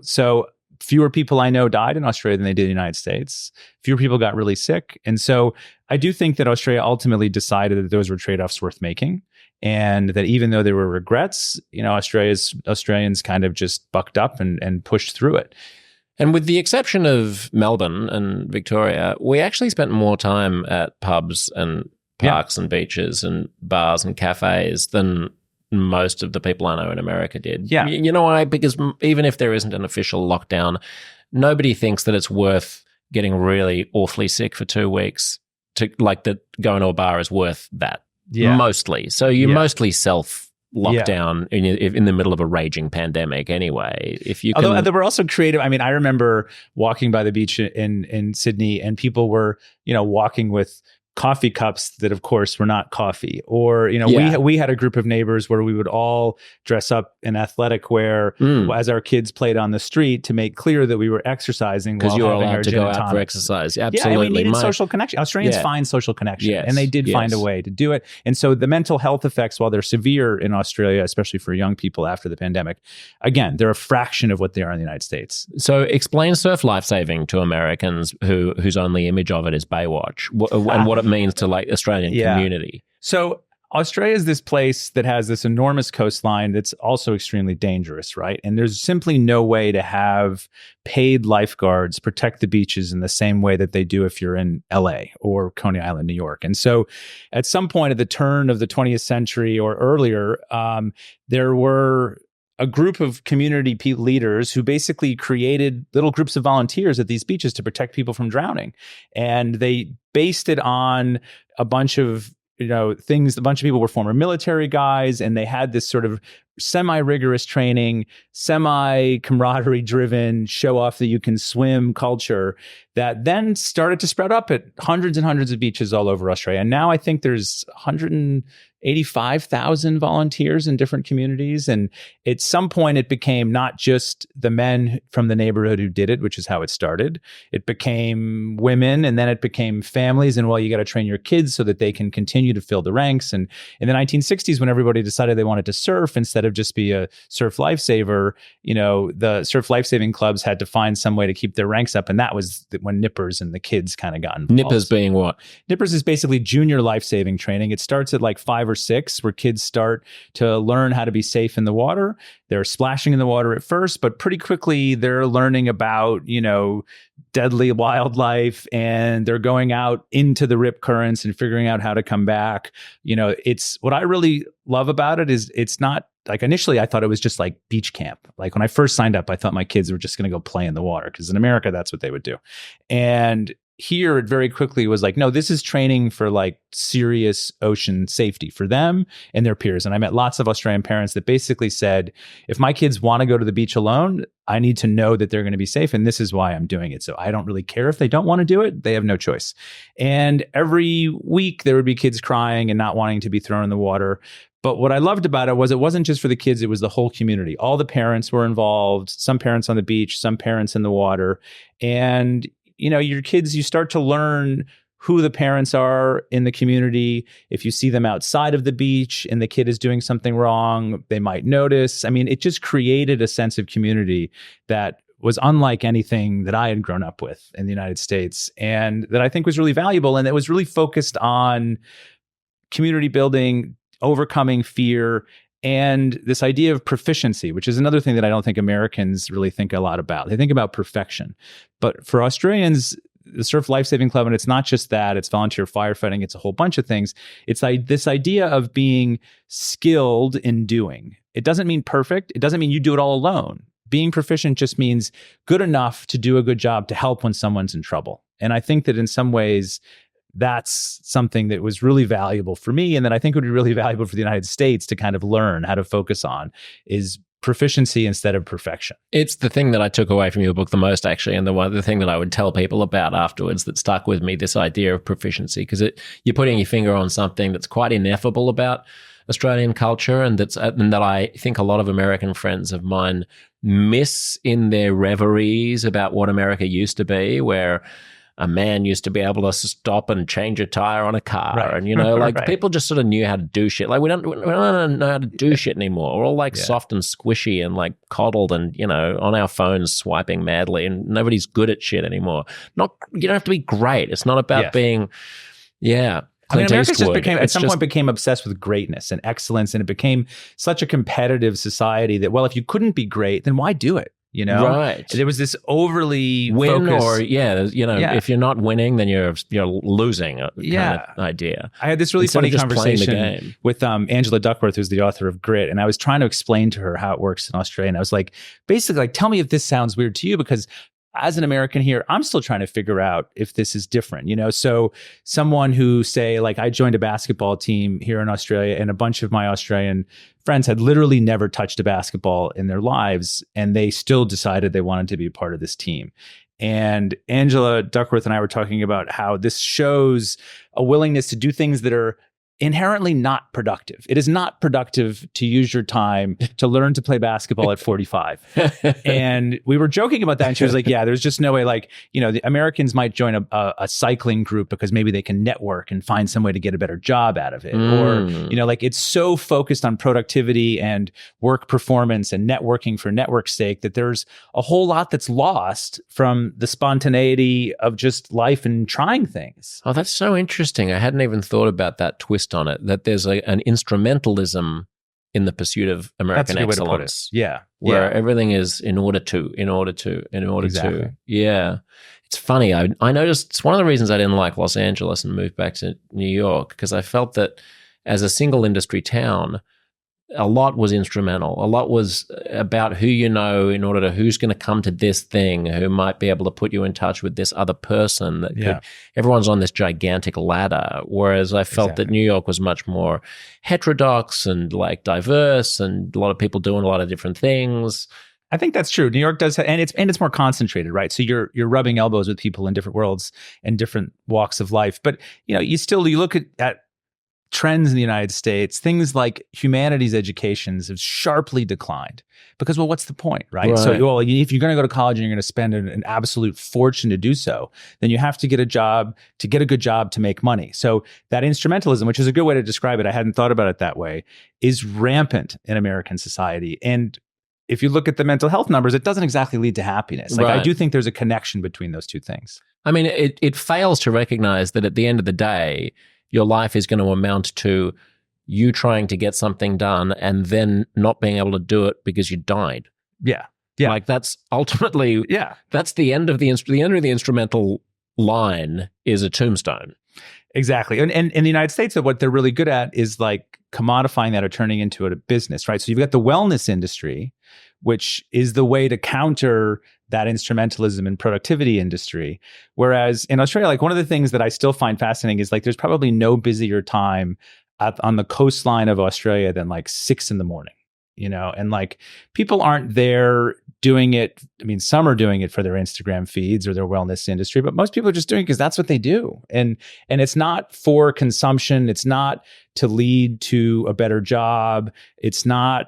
so fewer people I know died in Australia than they did in the United States. Fewer people got really sick. And so I do think that Australia ultimately decided that those were trade-offs worth making. And that even though there were regrets, Australians kind of just bucked up and pushed through it. And with the exception of Melbourne and Victoria, we actually spent more time at pubs and parks and beaches and bars and cafes than most of the people I know in America did. Yeah. You know why? Because even if there isn't an official lockdown, nobody thinks that it's worth getting really awfully sick for 2 weeks that going to a bar is worth that. Yeah. Mostly. So you mostly self-lockdown in the middle of a raging pandemic anyway. Although there were also creative. I remember walking by the beach in Sydney and people were, walking with coffee cups that, of course, were not coffee. Or, we had a group of neighbors where we would all dress up in athletic wear as our kids played on the street to make clear that we were exercising because you were allowed to go out tonic. for exercise. Absolutely. Yeah, and we needed social connection. Australians find social connection, and they did find a way to do it. And so the mental health effects, while they're severe in Australia, especially for young people after the pandemic, again, they're a fraction of what they are in the United States. So explain surf lifesaving to Americans whose only image of it is Baywatch, and what it means to like Australian community. So Australia is this place that has this enormous coastline that's also extremely dangerous, right? And there's simply no way to have paid lifeguards protect the beaches in the same way that they do if you're in LA or Coney Island, New York. And so at some point at the turn of the 20th century or earlier, there were a group of community leaders who basically created little groups of volunteers at these beaches to protect people from drowning. And they based it on a bunch of things. A bunch of people were former military guys, and they had this sort of semi-rigorous training, semi-camaraderie driven, show off that you can swim culture that then started to spread up at hundreds and hundreds of beaches all over Australia. And now I think there's 185,000 volunteers in different communities. And at some point it became not just the men from the neighborhood who did it, which is how it started. It became women, and then it became families. And you got to train your kids so that they can continue to fill the ranks. And in the 1960s, when everybody decided they wanted to surf instead of just be a surf lifesaver, the surf lifesaving clubs had to find some way to keep their ranks up. And that was when Nippers and the kids kind of got involved. Nippers being what? Nippers is basically junior lifesaving training. It starts at like 5 or 6, where kids start to learn how to be safe in the water. They're splashing in the water at first, but pretty quickly they're learning about, deadly wildlife, and they're going out into the rip currents and figuring out how to come back. It's what I really love about it is it's not like initially I thought it was just like beach camp. Like when I first signed up, I thought my kids were just going to go play in the water because in America, that's what they would do. And here it very quickly was like, no, this is training for like serious ocean safety for them and their peers. And I met lots of Australian parents that basically said, if my kids want to go to the beach alone, I need to know that they're going to be safe. And this is why I'm doing it. So I don't really care if they don't want to do it. They have no choice. And every week there would be kids crying and not wanting to be thrown in the water. But what I loved about it wasn't just for the kids, it was the whole community. All the parents were involved, some parents on the beach, some parents in the water. And your kids, you start to learn who the parents are in the community. If you see them outside of the beach and the kid is doing something wrong, they might notice. I mean, it just created a sense of community that was unlike anything that I had grown up with in the United States, and that I think was really valuable. And it was really focused on community building, overcoming fear, and this idea of proficiency, which is another thing that I don't think Americans really think a lot about. They think about perfection. But for Australians, the Surf Lifesaving Club, and it's not just that, it's volunteer firefighting, it's a whole bunch of things. It's like this idea of being skilled in doing. It doesn't mean perfect. It doesn't mean you do it all alone. Being proficient just means good enough to do a good job to help when someone's in trouble. And I think that in some ways, that's something that was really valuable for me, and that I think would be really valuable for the United States to kind of learn how to focus on, is proficiency instead of perfection. It's the thing that I took away from your book the most, actually, and the thing that I would tell people about afterwards that stuck with me, this idea of proficiency, because you're putting your finger on something that's quite ineffable about Australian culture, and that I think a lot of American friends of mine miss in their reveries about what America used to be, where a man used to be able to stop and change a tire on a car. Right. And, right. People just sort of knew how to do shit. Like we don't know how to do shit anymore. We're all soft and squishy and like coddled and, on our phones swiping madly, and nobody's good at shit anymore. You don't have to be great. It's not about being, America just became obsessed with greatness and excellence. And it became such a competitive society that, well, if you couldn't be great, then why do it? Right. There was this overly win focused, if you're not winning, then you're losing kind of idea. I had this really funny conversation with Angela Duckworth, who's the author of Grit, and I was trying to explain to her how it works in Australia. And I was like, basically, tell me if this sounds weird to you, because as an American here, I'm still trying to figure out if this is different, So someone who say, like, I joined a basketball team here in Australia, and a bunch of my Australian friends had literally never touched a basketball in their lives, and they still decided they wanted to be a part of this team. And Angela Duckworth and I were talking about how this shows a willingness to do things that are inherently not productive. It is not productive to use your time to learn to play basketball at 45. And we were joking about that. And she was like, yeah, there's just no way, like, the Americans might join a cycling group because maybe they can network and find some way to get a better job out of it. Or, like it's so focused on productivity and work performance and networking for network's sake that there's a whole lot that's lost from the spontaneity of just life and trying things. Oh, that's so interesting. I hadn't even thought about that twist on it, that there's an instrumentalism in the pursuit of American excellence. Yeah. Where everything is in order to. Exactly. Yeah. It's funny. I noticed it's one of the reasons I didn't like Los Angeles and moved back to New York, because I felt that as a single industry town, a lot was instrumental. A lot was about who you know in order to who's going to come to this thing, who might be able to put you in touch with this other person. Everyone's on this gigantic ladder. Whereas I felt that New York was much more heterodox and like diverse, and a lot of people doing a lot of different things. I think that's true. New York does, and it's more concentrated, right? So you're rubbing elbows with people in different worlds and different walks of life. But you look at trends in the United States, things like humanities educations have sharply declined because, well, what's the point, right? So, if you're going to go to college and you're going to spend an absolute fortune to do so, then you have to get a job, to get a good job to make money. So that instrumentalism, which is a good way to describe it, I hadn't thought about it that way, is rampant in American society. And if you look at the mental health numbers, it doesn't exactly lead to happiness. Like, I do think there's a connection between those two things. I mean, it fails to recognize that at the end of the day, your life is going to amount to you trying to get something done and then not being able to do it because you died. Yeah. Like that's ultimately, that's the end of the instrumental line is a tombstone. Exactly. And in the United States, what they're really good at is like commodifying that or turning into a business, right? So you've got the wellness industry, which is the way to counter that instrumentalism and productivity industry. Whereas in Australia, like one of the things that I still find fascinating is like there's probably no busier time on the coastline of Australia than like 6 a.m, and like people aren't there doing it. I mean, some are doing it for their Instagram feeds or their wellness industry, but most people are just doing it because that's what they do. And it's not for consumption. It's not to lead to a better job. It's not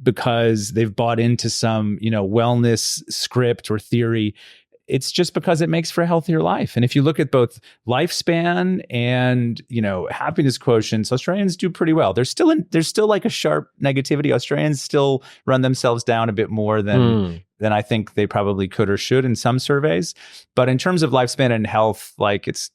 because they've bought into some, wellness script or theory. It's just because it makes for a healthier life. And if you look at both lifespan and, happiness quotients, Australians do pretty well. There's still like a sharp negativity. Australians still run themselves down a bit more than I think they probably could or should in some surveys. But in terms of lifespan and health, like it's,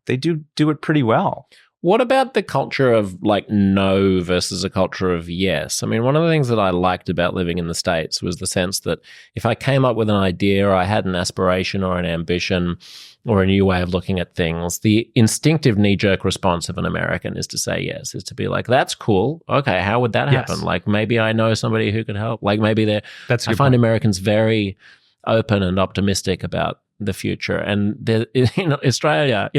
they do it pretty well. What about the culture of like no versus a culture of yes? I mean, one of the things that I liked about living in the States was the sense that if I came up with an idea or I had an aspiration or an ambition or a new way of looking at things, the instinctive knee-jerk response of an American is to say yes, is to be like, that's cool. Okay, how would that happen? Yes. Like maybe I know somebody who could help. Like maybe I find point. Americans very open and optimistic about the future. And Australia,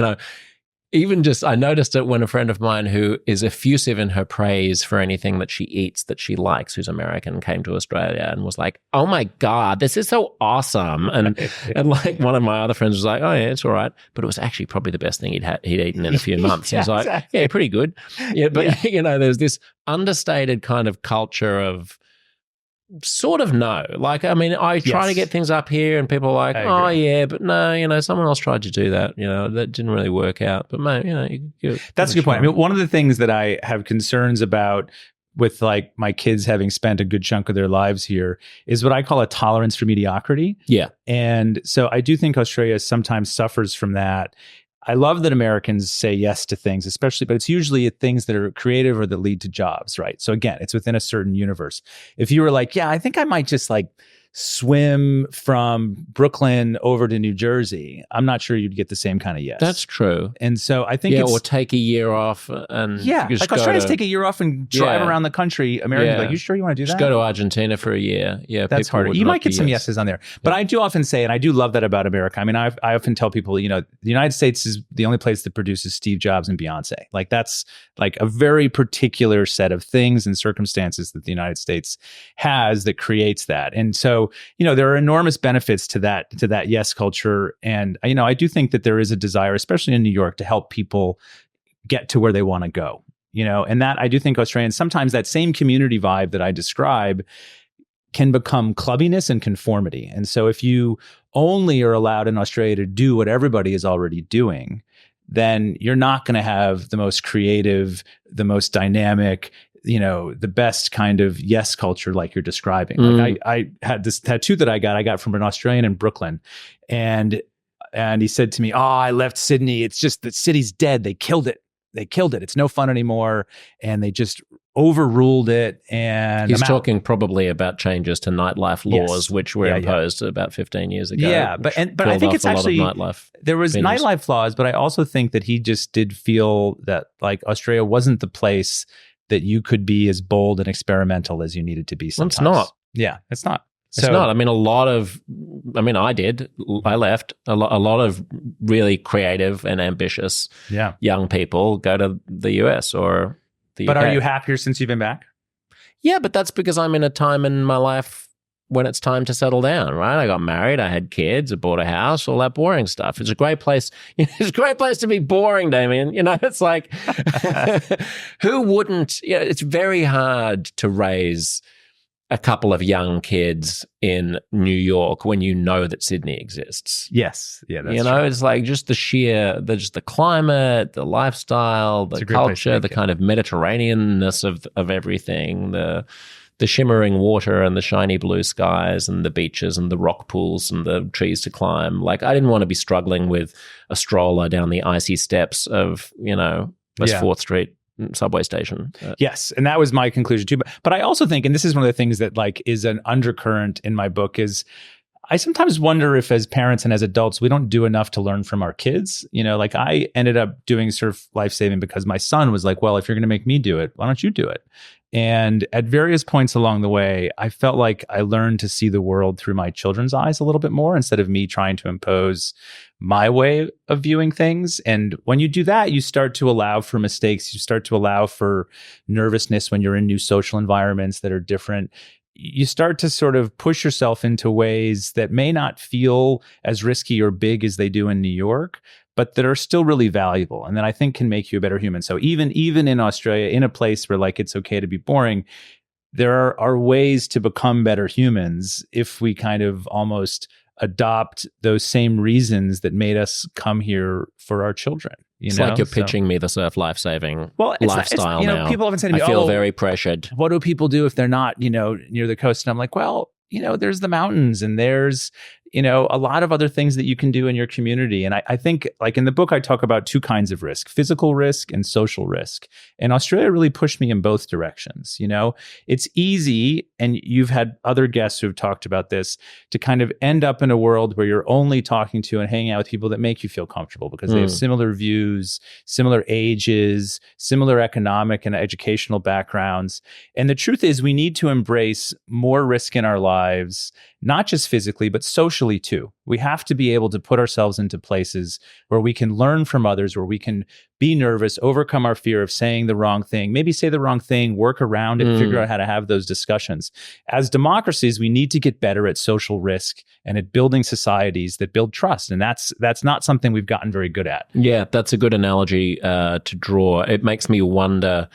even just, I noticed it when a friend of mine who is effusive in her praise for anything that she eats that she likes, who's American, came to Australia and was like, oh my God, this is so awesome. And like one of my other friends was like, oh yeah, it's all right. But it was actually probably the best thing he'd eaten in a few months. He was like, yeah, pretty good. Yeah, but there's this understated kind of culture of sort of no. Like, I mean, I try to get things up here and people are like, oh yeah, but no, someone else tried to do that, that didn't really work out. But mate, that's a good point. I mean, one of the things that I have concerns about with like my kids having spent a good chunk of their lives here is what I call a tolerance for mediocrity. Yeah. And so I do think Australia sometimes suffers from that. I love that Americans say yes to things, especially, but it's usually things that are creative or that lead to jobs, right? So again, it's within a certain universe. If you were like, yeah, I think I might just like swim from Brooklyn over to New Jersey, I'm not sure you'd get the same kind of yes. That's true. And so I think or take a year off and like Australians take a year off and drive around the country. Americans are like, you sure you want to do that? Just go to Argentina for a year. Yeah, that's harder. You might get some yeses on there. But I do often say, and I do love that about America. I mean, I often tell people, the United States is the only place that produces Steve Jobs and Beyonce. Like that's like a very particular set of things and circumstances that the United States has that creates that. And so so, there are enormous benefits to that yes culture. And, I do think that there is a desire, especially in New York, to help people get to where they want to go, and that I do think Australians, sometimes that same community vibe that I describe can become clubbiness and conformity. And so if you only are allowed in Australia to do what everybody is already doing, then you're not going to have the most creative, the most dynamic, the best kind of yes culture like you're describing. Like I had this tattoo that I got from an Australian in Brooklyn, and he said to me, "Oh, I left Sydney. It's just the city's dead. They killed it. It's no fun anymore, and they just overruled it." And he's talking probably about changes to nightlife laws, which were imposed about 15 years ago. Yeah, but I think it's actually there was venues. Nightlife laws, but I also think that he just did feel that like Australia wasn't the place that you could be as bold and experimental as you needed to be sometimes. Well, it's not. Yeah, it's not. It's not. I mean, I left. A lot of really creative and ambitious young people go to the US or the UK. But are you happier since you've been back? Yeah, but that's because I'm in a time in my life when it's time to settle down, right? I got married, I had kids, I bought a house, all that boring stuff. It's a great place. It's a great place to be boring, Damien. It's like, who wouldn't? It's very hard to raise a couple of young kids in New York when you know that Sydney exists. Yes. Yeah, that's true. It's like just the climate, the lifestyle, the culture, the kind of Mediterranean-ness of everything, the shimmering water and the shiny blue skies and the beaches and the rock pools and the trees to climb. Like, I didn't want to be struggling with a stroller down the icy steps of, West 4th Street subway station. Yes, and that was my conclusion too. But I also think, and this is one of the things that like is an undercurrent in my book, is I sometimes wonder if as parents and as adults, we don't do enough to learn from our kids. Like I ended up doing surf lifesaving because my son was like, well, if you're going to make me do it, why don't you do it? And at various points along the way, I felt like I learned to see the world through my children's eyes a little bit more instead of me trying to impose my way of viewing things. And when you do that, you start to allow for mistakes. You start to allow for nervousness when you're in new social environments that are different. You start to sort of push yourself into ways that may not feel as risky or big as they do in New York, but that are still really valuable and that I think can make you a better human. So even in Australia, in a place where like it's okay to be boring, there are ways to become better humans if we kind of almost adopt those same reasons that made us come here for our children. It's like you're pitching me the surf lifesaving lifestyle now. People often say to me, I feel very pressured. What do people do if they're not, near the coast? And I'm like, well, there's the mountains and there's, a lot of other things that you can do in your community. And I think like in the book, I talk about two kinds of risk, physical risk and social risk. And Australia really pushed me in both directions. It's easy, and you've had other guests who've talked about this, to kind of end up in a world where you're only talking to and hanging out with people that make you feel comfortable because they have similar views, similar ages, similar economic and educational backgrounds. And the truth is we need to embrace more risk in our lives, not just physically, but socially too. We have to be able to put ourselves into places where we can learn from others, where we can be nervous, overcome our fear of saying the wrong thing, maybe say the wrong thing, work around it, figure out how to have those discussions. As democracies, we need to get better at social risk and at building societies that build trust. And that's not something we've gotten very good at. Yeah, that's a good analogy to draw. It makes me wonder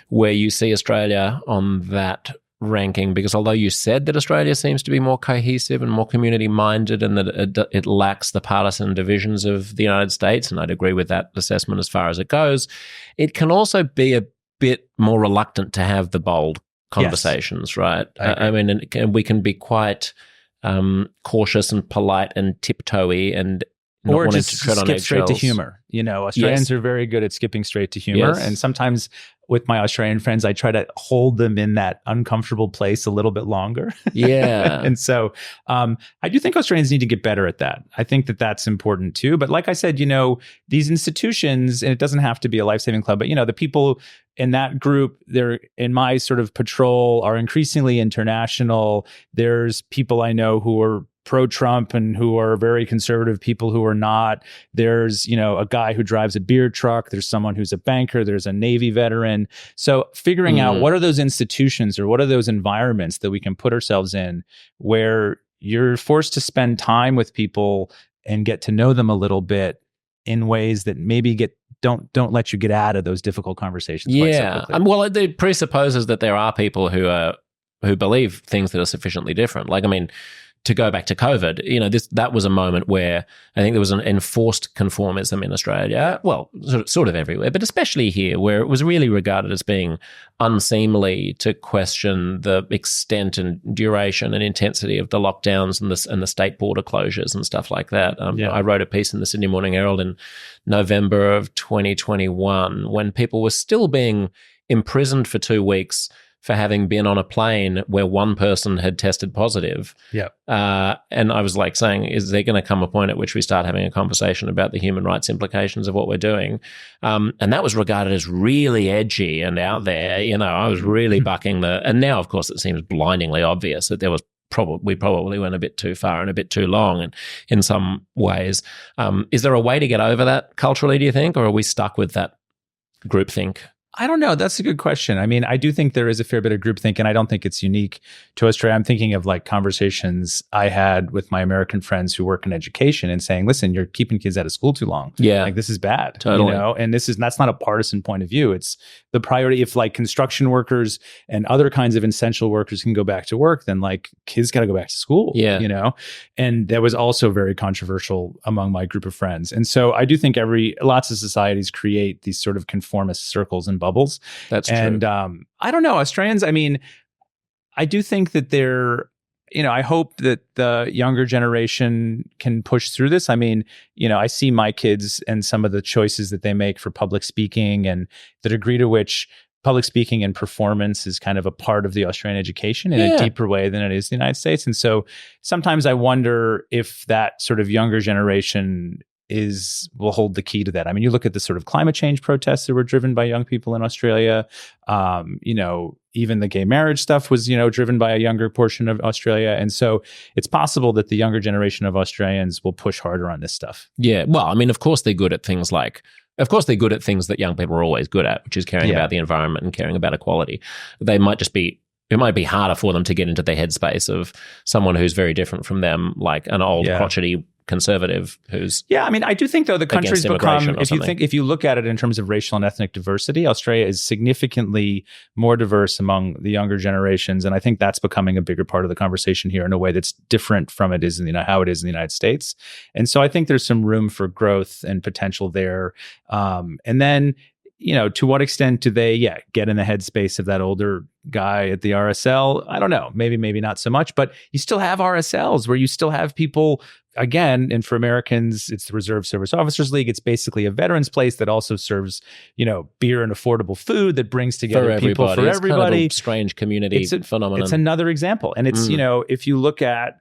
where you see Australia on that ranking, because although you said that Australia seems to be more cohesive and more community-minded and that it lacks the partisan divisions of the United States, and I'd agree with that assessment as far as it goes, it can also be a bit more reluctant to have the bold conversations, right? I mean, and we can be quite cautious and polite and tiptoey and not or wanting just to tread on skip straight to eggshells. humor. Australians are very good at skipping straight to humor. And sometimes with my Australian friends, I try to hold them in that uncomfortable place a little bit longer. Yeah. And so I do think Australians need to get better at that. I think that that's important too. But like I said, these institutions, and it doesn't have to be a lifesaving club, but the people in that group, they're in my sort of patrol, are increasingly international. There's people I know who are pro-Trump and who are very conservative, people who are not. There's, a guy who drives a beer truck. There's someone who's a banker. There's a Navy veteran. So figuring out what are those institutions or what are those environments that we can put ourselves in where you're forced to spend time with people and get to know them a little bit in ways that maybe don't let you get out of those difficult conversations. Yeah. Well, it presupposes that there are people who believe things that are sufficiently different. Like, I mean, to go back to COVID, that was a moment where I think there was an enforced conformism in Australia. Well, sort of everywhere, but especially here, where it was really regarded as being unseemly to question the extent and duration and intensity of the lockdowns and the state border closures and stuff like that. I wrote a piece in the Sydney Morning Herald in November of 2021 when people were still being imprisoned for 2 weeks for having been on a plane where one person had tested positive. Yeah. And I was like saying, is there going to come a point at which we start having a conversation about the human rights implications of what we're doing? And that was regarded as really edgy and out there. I was really bucking and now, of course, it seems blindingly obvious that we probably went a bit too far and a bit too long and in some ways. Is there a way to get over that culturally, do you think, or are we stuck with that groupthink? I don't know. That's a good question. I mean, I do think there is a fair bit of groupthink, and I don't think it's unique to Australia. I'm thinking of like conversations I had with my American friends who work in education and saying, listen, you're keeping kids out of school too long. Yeah. Like, this is bad. Totally. And that's not a partisan point of view. It's the priority. If like construction workers and other kinds of essential workers can go back to work, then like kids got to go back to school. Yeah. And that was also very controversial among my group of friends. And so I do think lots of societies create these sort of conformist circles and bubbles. That's true. And I don't know, Australians, I mean, I do think that I hope that the younger generation can push through this. I mean, I see my kids and some of the choices that they make for public speaking and the degree to which public speaking and performance is kind of a part of the Australian education in a deeper way than it is the United States. And so sometimes I wonder if that sort of younger generation will hold the key to that. I mean, you look at the sort of climate change protests that were driven by young people in Australia. Even the gay marriage stuff was, driven by a younger portion of Australia. And so it's possible that the younger generation of Australians will push harder on this stuff. Yeah. Well, I mean, of course they're good at things that young people are always good at, which is caring about the environment and caring about equality. It might be harder for them to get into the headspace of someone who's very different from them, like an old crotchety conservative who's I mean, I do think though the country's become, if you look at it in terms of racial and ethnic diversity, Australia is significantly more diverse among the younger generations, and I think that's becoming a bigger part of the conversation here in a way that's different from how it is in the United States. And so I think there's some room for growth and potential there. And then to what extent do they get in the headspace of that older guy at the RSL? I don't know. Maybe not so much, but you still have RSLs where you still have people, again, and for Americans, it's the Reserve Service Officers League. It's basically a veterans place that also serves, beer and affordable food that brings together people for everybody. It's kind of a strange community phenomenon. It's another example. And it's, if you look at,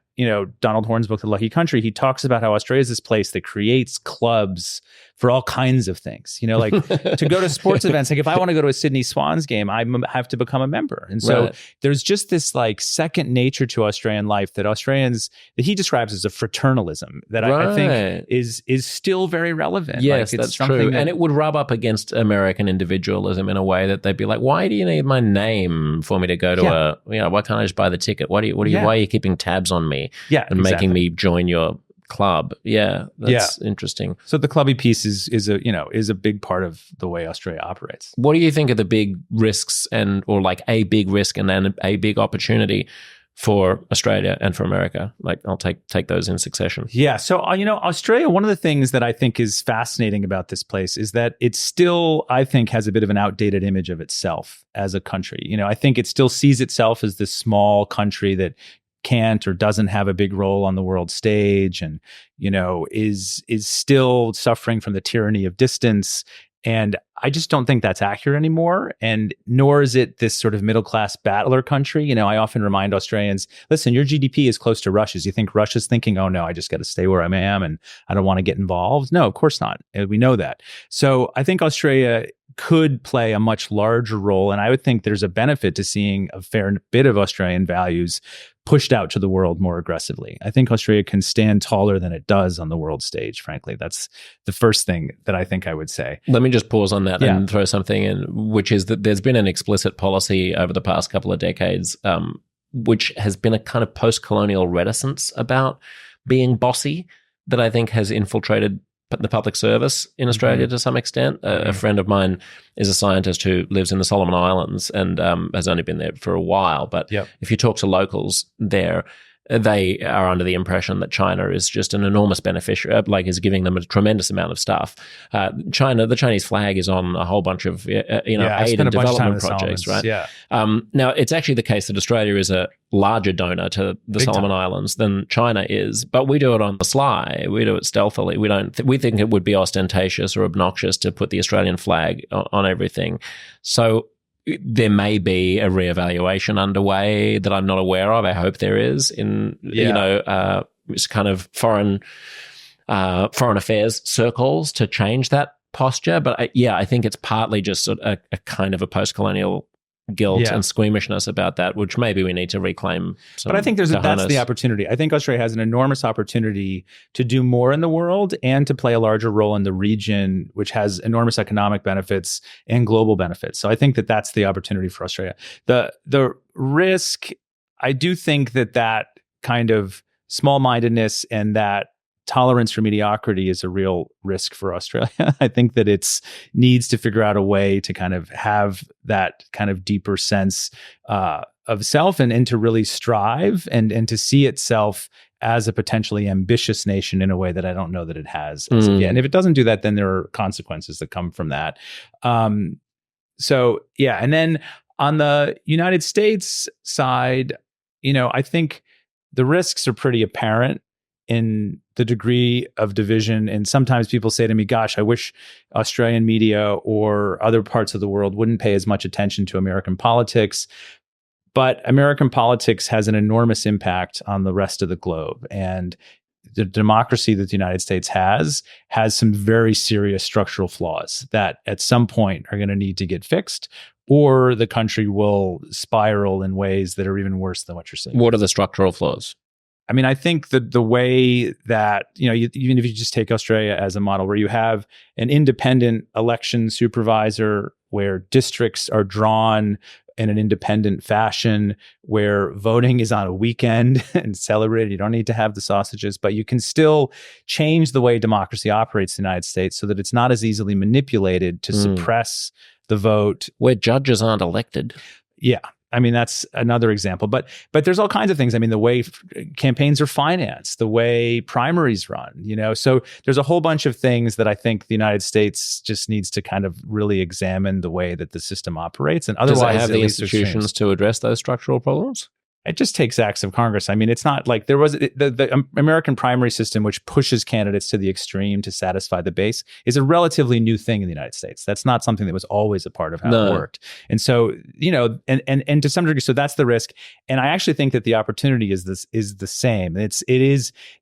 Donald Horne's book, The Lucky Country, he talks about how Australia is this place that creates clubs for all kinds of things, like to go to sports events. Like if I want to go to a Sydney Swans game, I have to become a member. And so there's just this like second nature to Australian life that he describes as a fraternalism that I think is still very relevant. Yes, that's true. And it would rub up against American individualism in a way that they'd be like, why do you need my name for me to go to why can't I just buy the ticket? Why are you keeping tabs on me and making me join your club? That's interesting. So the clubby piece is a big part of the way Australia operates. What do you think are the big risks or like a big risk and then a big opportunity for Australia and for America? Like I'll take those in succession. Yeah. So, Australia, one of the things that I think is fascinating about this place is that it still, I think, has a bit of an outdated image of itself as a country. I think it still sees itself as this small country that can't or doesn't have a big role on the world stage and, is still suffering from the tyranny of distance. And I just don't think that's accurate anymore. And nor is it this sort of middle-class battler country. I often remind Australians, listen, your GDP is close to Russia's. You think Russia's thinking, oh no, I just got to stay where I am and I don't want to get involved? No, of course not. We know that. So I think Australia could play a much larger role. And I would think there's a benefit to seeing a fair bit of Australian values pushed out to the world more aggressively. I think Australia can stand taller than it does on the world stage, frankly. That's the first thing that I think I would say. Let me just pause on that and throw something in, which is that there's been an explicit policy over the past couple of decades, which has been a kind of post-colonial reticence about being bossy that I think has infiltrated the public service in Australia to some extent. A friend of mine is a scientist who lives in the Solomon Islands and has only been there for a while. But if you talk to locals there, they are under the impression that China is just an enormous beneficiary, like is giving them a tremendous amount of stuff. The Chinese flag is on a whole bunch of aid and development projects, right? Yeah. Now, it's actually the case that Australia is a larger donor to the Solomon Islands than China is, but we do it on the sly. We do it stealthily. We think it would be ostentatious or obnoxious to put the Australian flag on everything. So there may be a reevaluation underway that I'm not aware of. I hope there is in kind of foreign affairs circles to change that posture. But I think it's partly just sort of a kind of a post-colonial guilt and squeamishness about that, which maybe we need to reclaim. But I think that's the opportunity. I think Australia has an enormous opportunity to do more in the world and to play a larger role in the region, which has enormous economic benefits and global benefits. So I think that that's the opportunity for Australia. The risk, I do think that kind of small-mindedness and that tolerance for mediocrity is a real risk for Australia. I think that it needs to figure out a way to kind of have that kind of deeper sense of self and to really strive and to see itself as a potentially ambitious nation in a way that I don't know that it has as of yet. And if it doesn't do that, then there are consequences that come from that. And then on the United States side, I think the risks are pretty apparent in the degree of division. And sometimes people say to me, gosh, I wish Australian media or other parts of the world wouldn't pay as much attention to American politics. But American politics has an enormous impact on the rest of the globe. And the democracy that the United States has some very serious structural flaws that at some point are going to need to get fixed, or the country will spiral in ways that are even worse than what you're saying. What are the structural flaws? I mean, I think that the way that, even if you just take Australia as a model, where you have an independent election supervisor, where districts are drawn in an independent fashion, where voting is on a weekend and celebrated. You don't need to have the sausages, but you can still change the way democracy operates in the United States so that it's not as easily manipulated to suppress the vote. Where judges aren't elected. Yeah. I mean, that's another example, but there's all kinds of things. I mean, the way campaigns are financed, the way primaries run, so there's a whole bunch of things that I think the United States just needs to kind of really examine the way that the system operates. And otherwise, does it have the institutions to address those structural problems? It just takes acts of Congress. I mean, it's not like there was the American primary system, which pushes candidates to the extreme to satisfy the base, is a relatively new thing in the United States. That's not something that was always a part of how it worked. And so, and to some degree, so that's the risk. And I actually think that the opportunity is the same.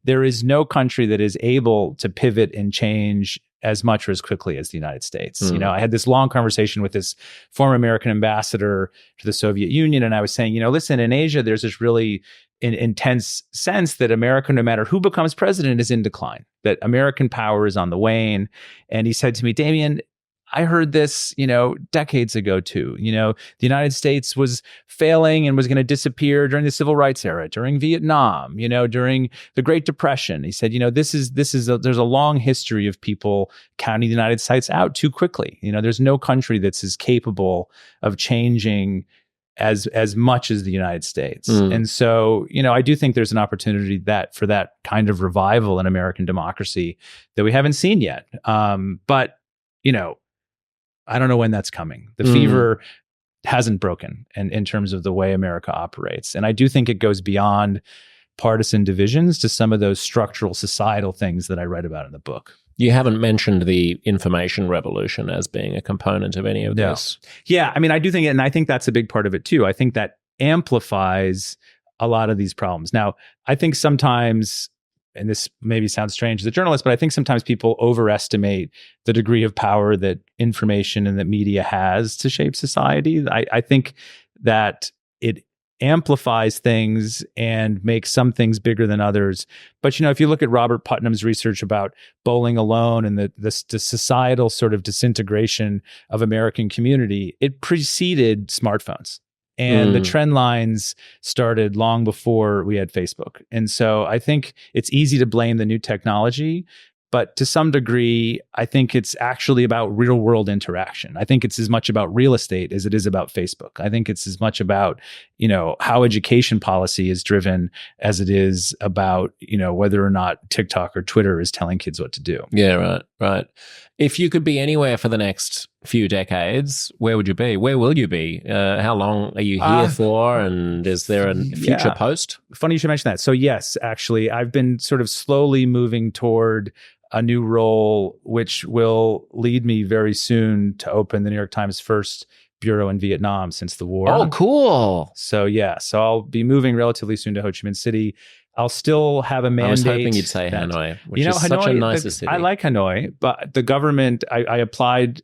There is no country that is able to pivot and change as much or as quickly as the United States. I had this long conversation with this former American ambassador to the Soviet Union, and I was saying, listen, in Asia, there's this really intense sense that America, no matter who becomes president, is in decline, that American power is on the wane. And he said to me, Damien, I heard this, decades ago too. The United States was failing and was going to disappear during the Civil Rights era, during Vietnam, during the Great Depression. He said, there's a long history of people counting the United States out too quickly. There's no country that's as capable of changing as much as the United States. And so, I do think there's an opportunity for that kind of revival in American democracy that we haven't seen yet. But I don't know when that's coming. The fever hasn't broken in terms of the way America operates. And I do think it goes beyond partisan divisions to some of those structural societal things that I read about in the book. You haven't mentioned the information revolution as being a component of any of this. Yeah, I mean, I do think, and I think that's a big part of it too. I think that amplifies a lot of these problems. Now, I think sometimes, and this maybe sounds strange as a journalist, but I think sometimes people overestimate the degree of power that information and that media has to shape society. I think that it amplifies things and makes some things bigger than others. But, if you look at Robert Putnam's research about bowling alone and the societal sort of disintegration of American community, it preceded smartphones. And the trend lines started long before we had Facebook. And so I think it's easy to blame the new technology, but to some degree, I think it's actually about real world interaction. I think it's as much about real estate as it is about Facebook. I think it's as much about, how education policy is driven as it is about, whether or not TikTok or Twitter is telling kids what to do. Yeah, right. If you could be anywhere for the next few decades, where would you be? Where will you be? How long are you here for? And is there a future post? Funny you should mention that. So yes, actually, I've been sort of slowly moving toward a new role, which will lead me very soon to open the New York Times' first bureau in Vietnam since the war. Oh, cool. So I'll be moving relatively soon to Ho Chi Minh City. I'll still have a mandate. I was hoping you'd say Hanoi, which is Hanoi, such a nice city. I like Hanoi, but the government, I applied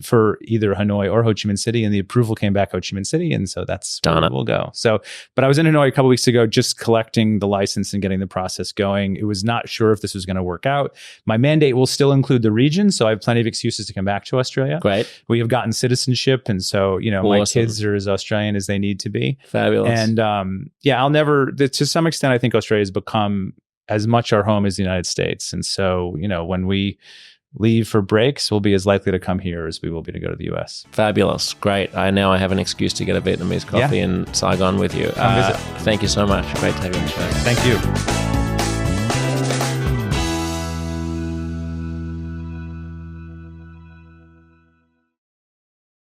for either Hanoi or Ho Chi Minh City, and the approval came back Ho Chi Minh City, and so that's where we'll go. So, but I was in Hanoi a couple weeks ago just collecting the license and getting the process going. It was not sure if this was going to work out. My mandate will still include the region, so I have plenty of excuses to come back to Australia. Great. We have gotten citizenship, and so, my kids are as Australian as they need to be. Fabulous. And I'll never, to some extent, I think Australia has become as much our home as the United States. And so, when we leave for breaks, we'll be as likely to come here as we will be to go to the US. Fabulous. Great. Now I have an excuse to get a Vietnamese coffee in Saigon with you. Come visit. Thank you so much. Great to have you on the show. Thank you.